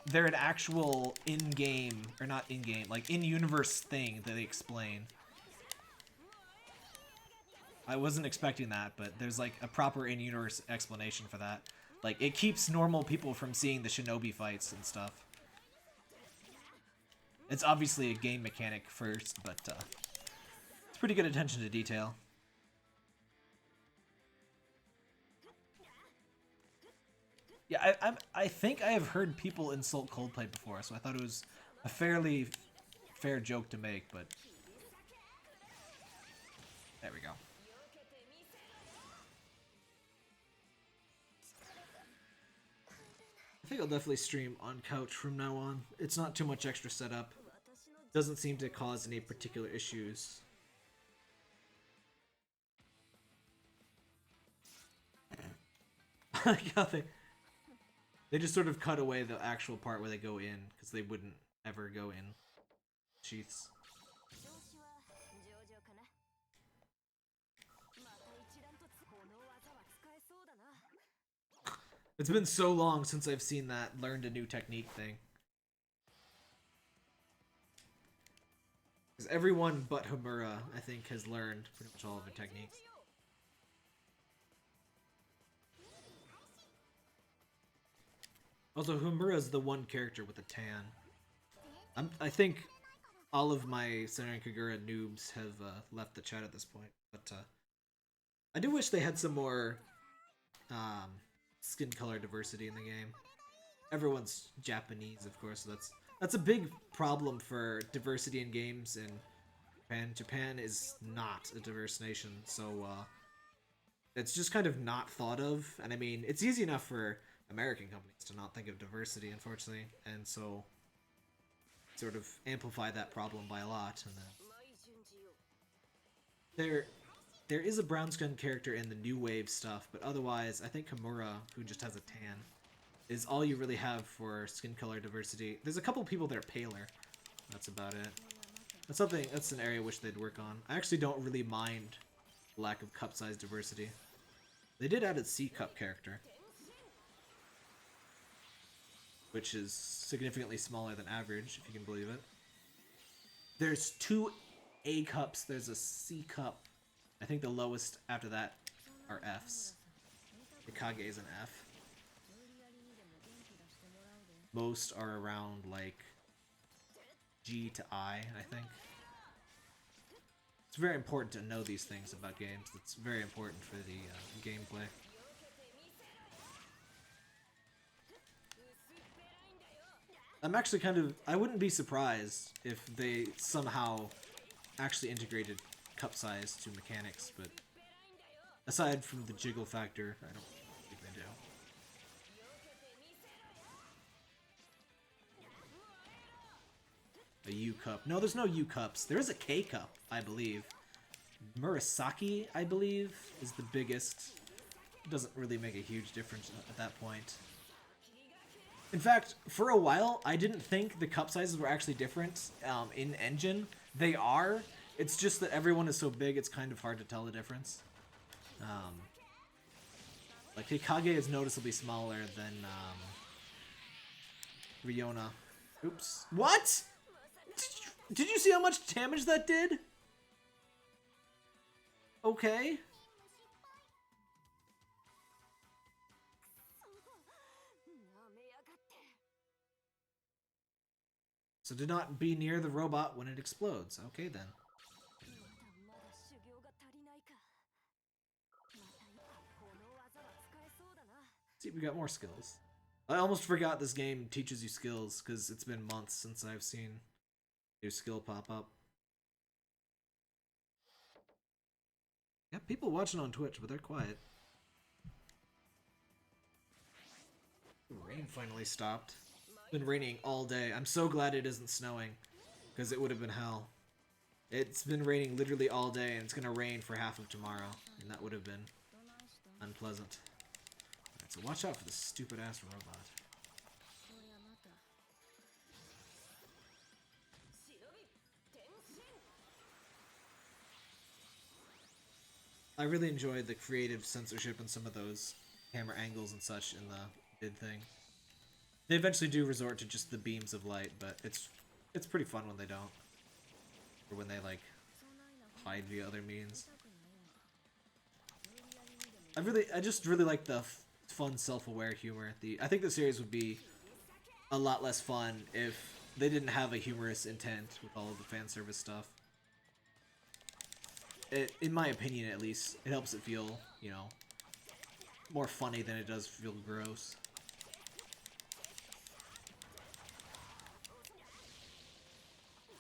Speaker 1: They're an actual in-game, or not in-game, like in-universe thing that they explain. I wasn't expecting that, but there's like a proper in-universe explanation for that. Like, it keeps normal people from seeing the shinobi fights and stuff. It's obviously a game mechanic first, but it's pretty good attention to detail. Yeah, I think I have heard people insult Coldplay before, so I thought it was a fairly fair joke to make, but there we go. I think I'll definitely stream on couch from now on. It's not too much extra setup. Doesn't seem to cause any particular issues. I like how they just sort of cut away the actual part where they go in, because they wouldn't ever go in sheaths. It's been so long since I've seen that learned a new technique thing. Because everyone but Homura, I think, has learned pretty much all of the techniques. Also, Homura is the one character with a tan. I think all of my Senran Kagura noobs have left the chat at this point, but I do wish they had some more skin color diversity in the game. Everyone's Japanese, of course, so that's a big problem for diversity in games in Japan. Japan is not a diverse nation, so it's just kind of not thought of. And I mean, it's easy enough for American companies to not think of diversity, unfortunately, and so sort of amplify that problem by a lot. And then there is a brown skin character in the new wave stuff, but otherwise, I think Homura, who just has a tan, is all you really have for skin color diversity. There's a couple people that are paler. That's about it. That's an area I wish they'd work on. I actually don't really mind the lack of cup size diversity. They did add a C cup character, which is significantly smaller than average, if you can believe it. There's 2 A cups, there's a C cup. I think the lowest after that are Fs. The Kage is an F. Most are around, like, G to I think. It's very important to know these things about games. It's very important for the gameplay. I'm actually I wouldn't be surprised if they somehow actually integrated cup size to mechanics, but aside from the jiggle factor, I don't think they do. A U cup. No, there's no U cups. There is a K cup, I believe. Murasaki, I believe, is the biggest. It doesn't really make a huge difference at that point. In fact, for a while, I didn't think the cup sizes were actually different in engine. They are. It's just that everyone is so big, it's kind of hard to tell the difference. Like, Hikage is noticeably smaller than Riona. Oops. What? Did you see how much damage that did? Okay. So do not be near the robot when it explodes. Okay then. See, we got more skills. I almost forgot this game teaches you skills because it's been months since I've seen new skill pop up. Yeah, people watching on Twitch, but they're quiet. The rain finally stopped. It's been raining all day. I'm so glad it isn't snowing, because it would have been hell. It's been raining literally all day, and it's gonna rain for half of tomorrow, and that would have been unpleasant. Alright, so watch out for this stupid ass robot. I really enjoyed the creative censorship in some of those camera angles and such in the bid thing. They eventually do resort to just the beams of light, but it's pretty fun when they don't. Or when they, like, hide via other means. I just really like the fun, self-aware humor. I think the series would be a lot less fun if they didn't have a humorous intent with all of the fan service stuff. In my opinion, at least, it helps it feel, you know, more funny than it does feel gross.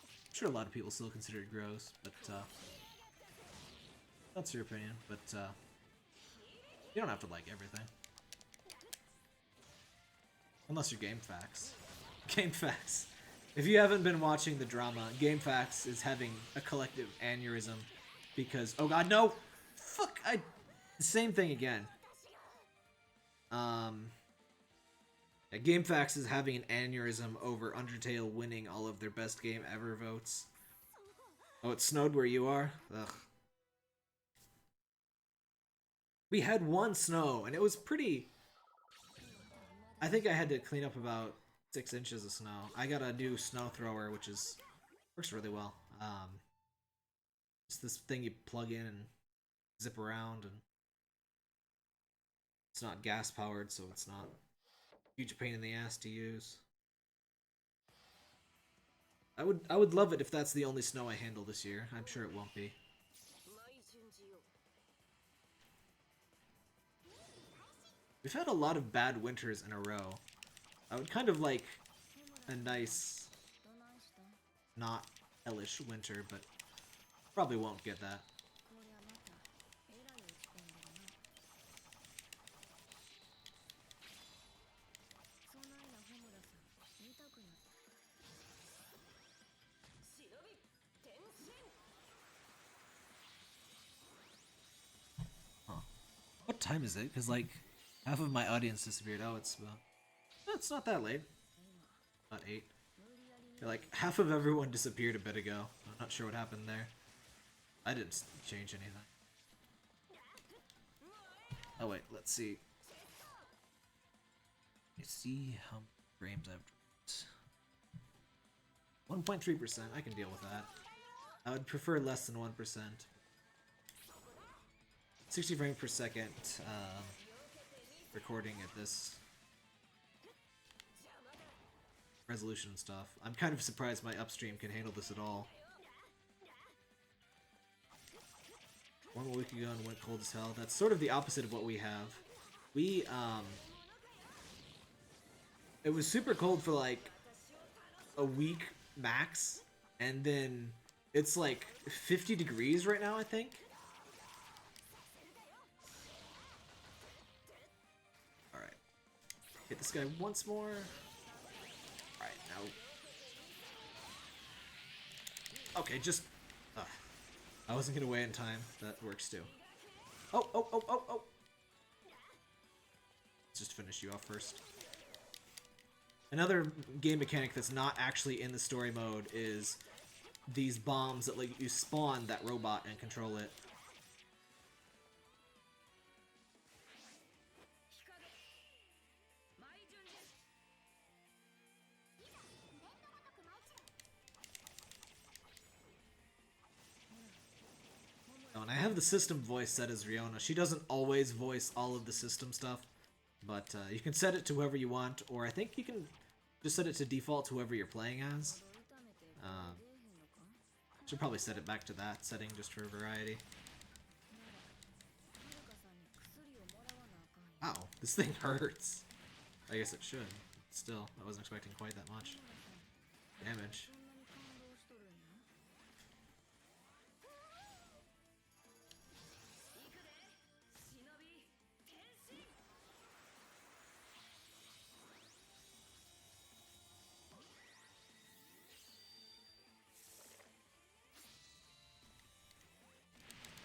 Speaker 1: I'm sure a lot of people still consider it gross, but that's your opinion. But you don't have to like everything, unless you're GameFAQs. GameFAQs. If you haven't been watching the drama, GameFAQs is having a collective aneurysm. Because, oh god, no! Fuck, same thing again. Yeah, GameFAQs is having an aneurysm over Undertale winning all of their best game ever votes. Oh, it snowed where you are? Ugh. We had one snow, and it was pretty... I think I had to clean up about 6 inches of snow. I got a new snow thrower, which works really well. It's this thing you plug in and zip around, and it's not gas powered, so it's not a huge pain in the ass to use. I would love it if that's the only snow I handle this year. I'm sure it won't be. We've had a lot of bad winters in a row. I would kind of like a nice, not hellish winter, but probably won't get that. Huh. What time is it? Because, like, half of my audience disappeared. Oh, it's not that late. About 8. Like, half of everyone disappeared a bit ago. I'm not sure what happened there. I didn't change anything. Oh wait, let's see. Let's see how many frames I've dropped. 1.3%, I can deal with that. I would prefer less than 1%. 60 frames per second recording at this resolution and stuff. I'm kind of surprised my upstream can handle this at all. One week ago and went cold as hell. That's sort of the opposite of what we have. We, it was super cold for like a week max, and then it's like 50 degrees right now, I think. Alright. Hit this guy once more. Alright, now. Okay, just... I wasn't gonna wait in time. That works too. Oh! Let's just finish you off first. Another game mechanic that's not actually in the story mode is these bombs that let you spawn that robot and control it. Oh, and I have the system voice set as Riona. She doesn't always voice all of the system stuff, but you can set it to whoever you want, or I think you can just set it to default to whoever you're playing as. Should probably set it back to that setting just for variety. Wow, this thing hurts. I guess it should. Still, I wasn't expecting quite that much damage.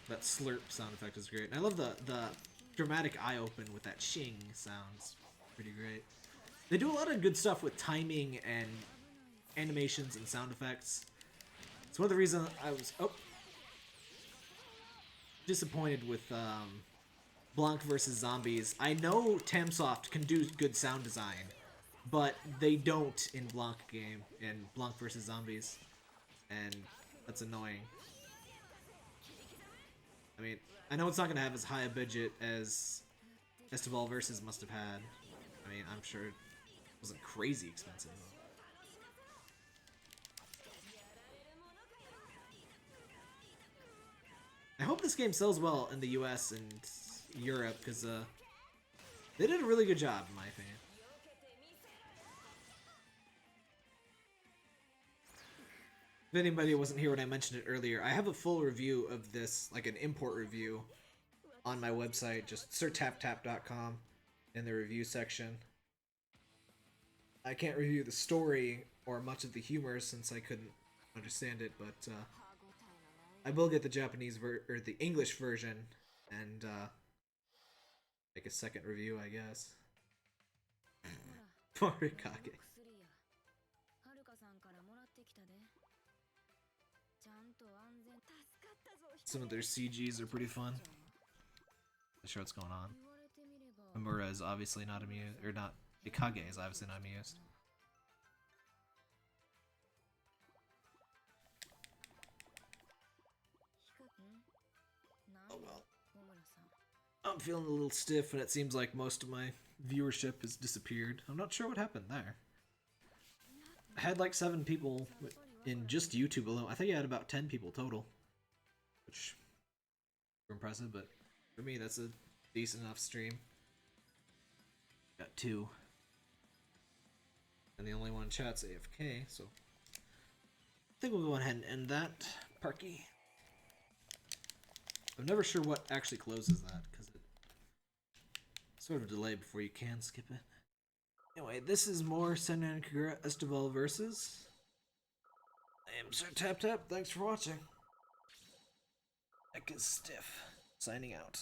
Speaker 1: That slurp sound effect is great. And I love the dramatic eye open with that shing sounds. Pretty great. They do a lot of good stuff with timing and animations and sound effects. It's one of the reasons I was disappointed with Blanc versus Zombies. I know Tamsoft can do good sound design, but they don't in Blanc game, in Blanc versus Zombies. And that's annoying. I mean, I know it's not going to have as high a budget as Estival versus must have had. I mean, I'm sure it wasn't crazy expensive. I hope this game sells well in the US and Europe, because they did a really good job, in my opinion. If anybody wasn't here when I mentioned it earlier, I have a full review of this, like an import review, on my website, just sirtaptap.com, in the review section. I can't review the story or much of the humor since I couldn't understand it, but I will get the Japanese or the English version and make a second review, I guess. Morikage. Some of their CGs are pretty fun. Not sure what's going on. Mira is obviously not amused, or not. Ikage is obviously not amused. Oh well. I'm feeling a little stiff, and it seems like most of my viewership has disappeared. I'm not sure what happened there. I had like 7 people in just YouTube alone. I think I had about 10 people total, which is impressive, but for me that's a decent enough stream. Got 2. And the only one in chat's AFK, so I think we'll go ahead and end that. Parky. I'm never sure what actually closes that, because it's sort of a delay before you can skip it. Anyway, this is more Senran Kagura Estival versus. I am Sir Tap Tap, thanks for watching. Neck is stiff. Signing out.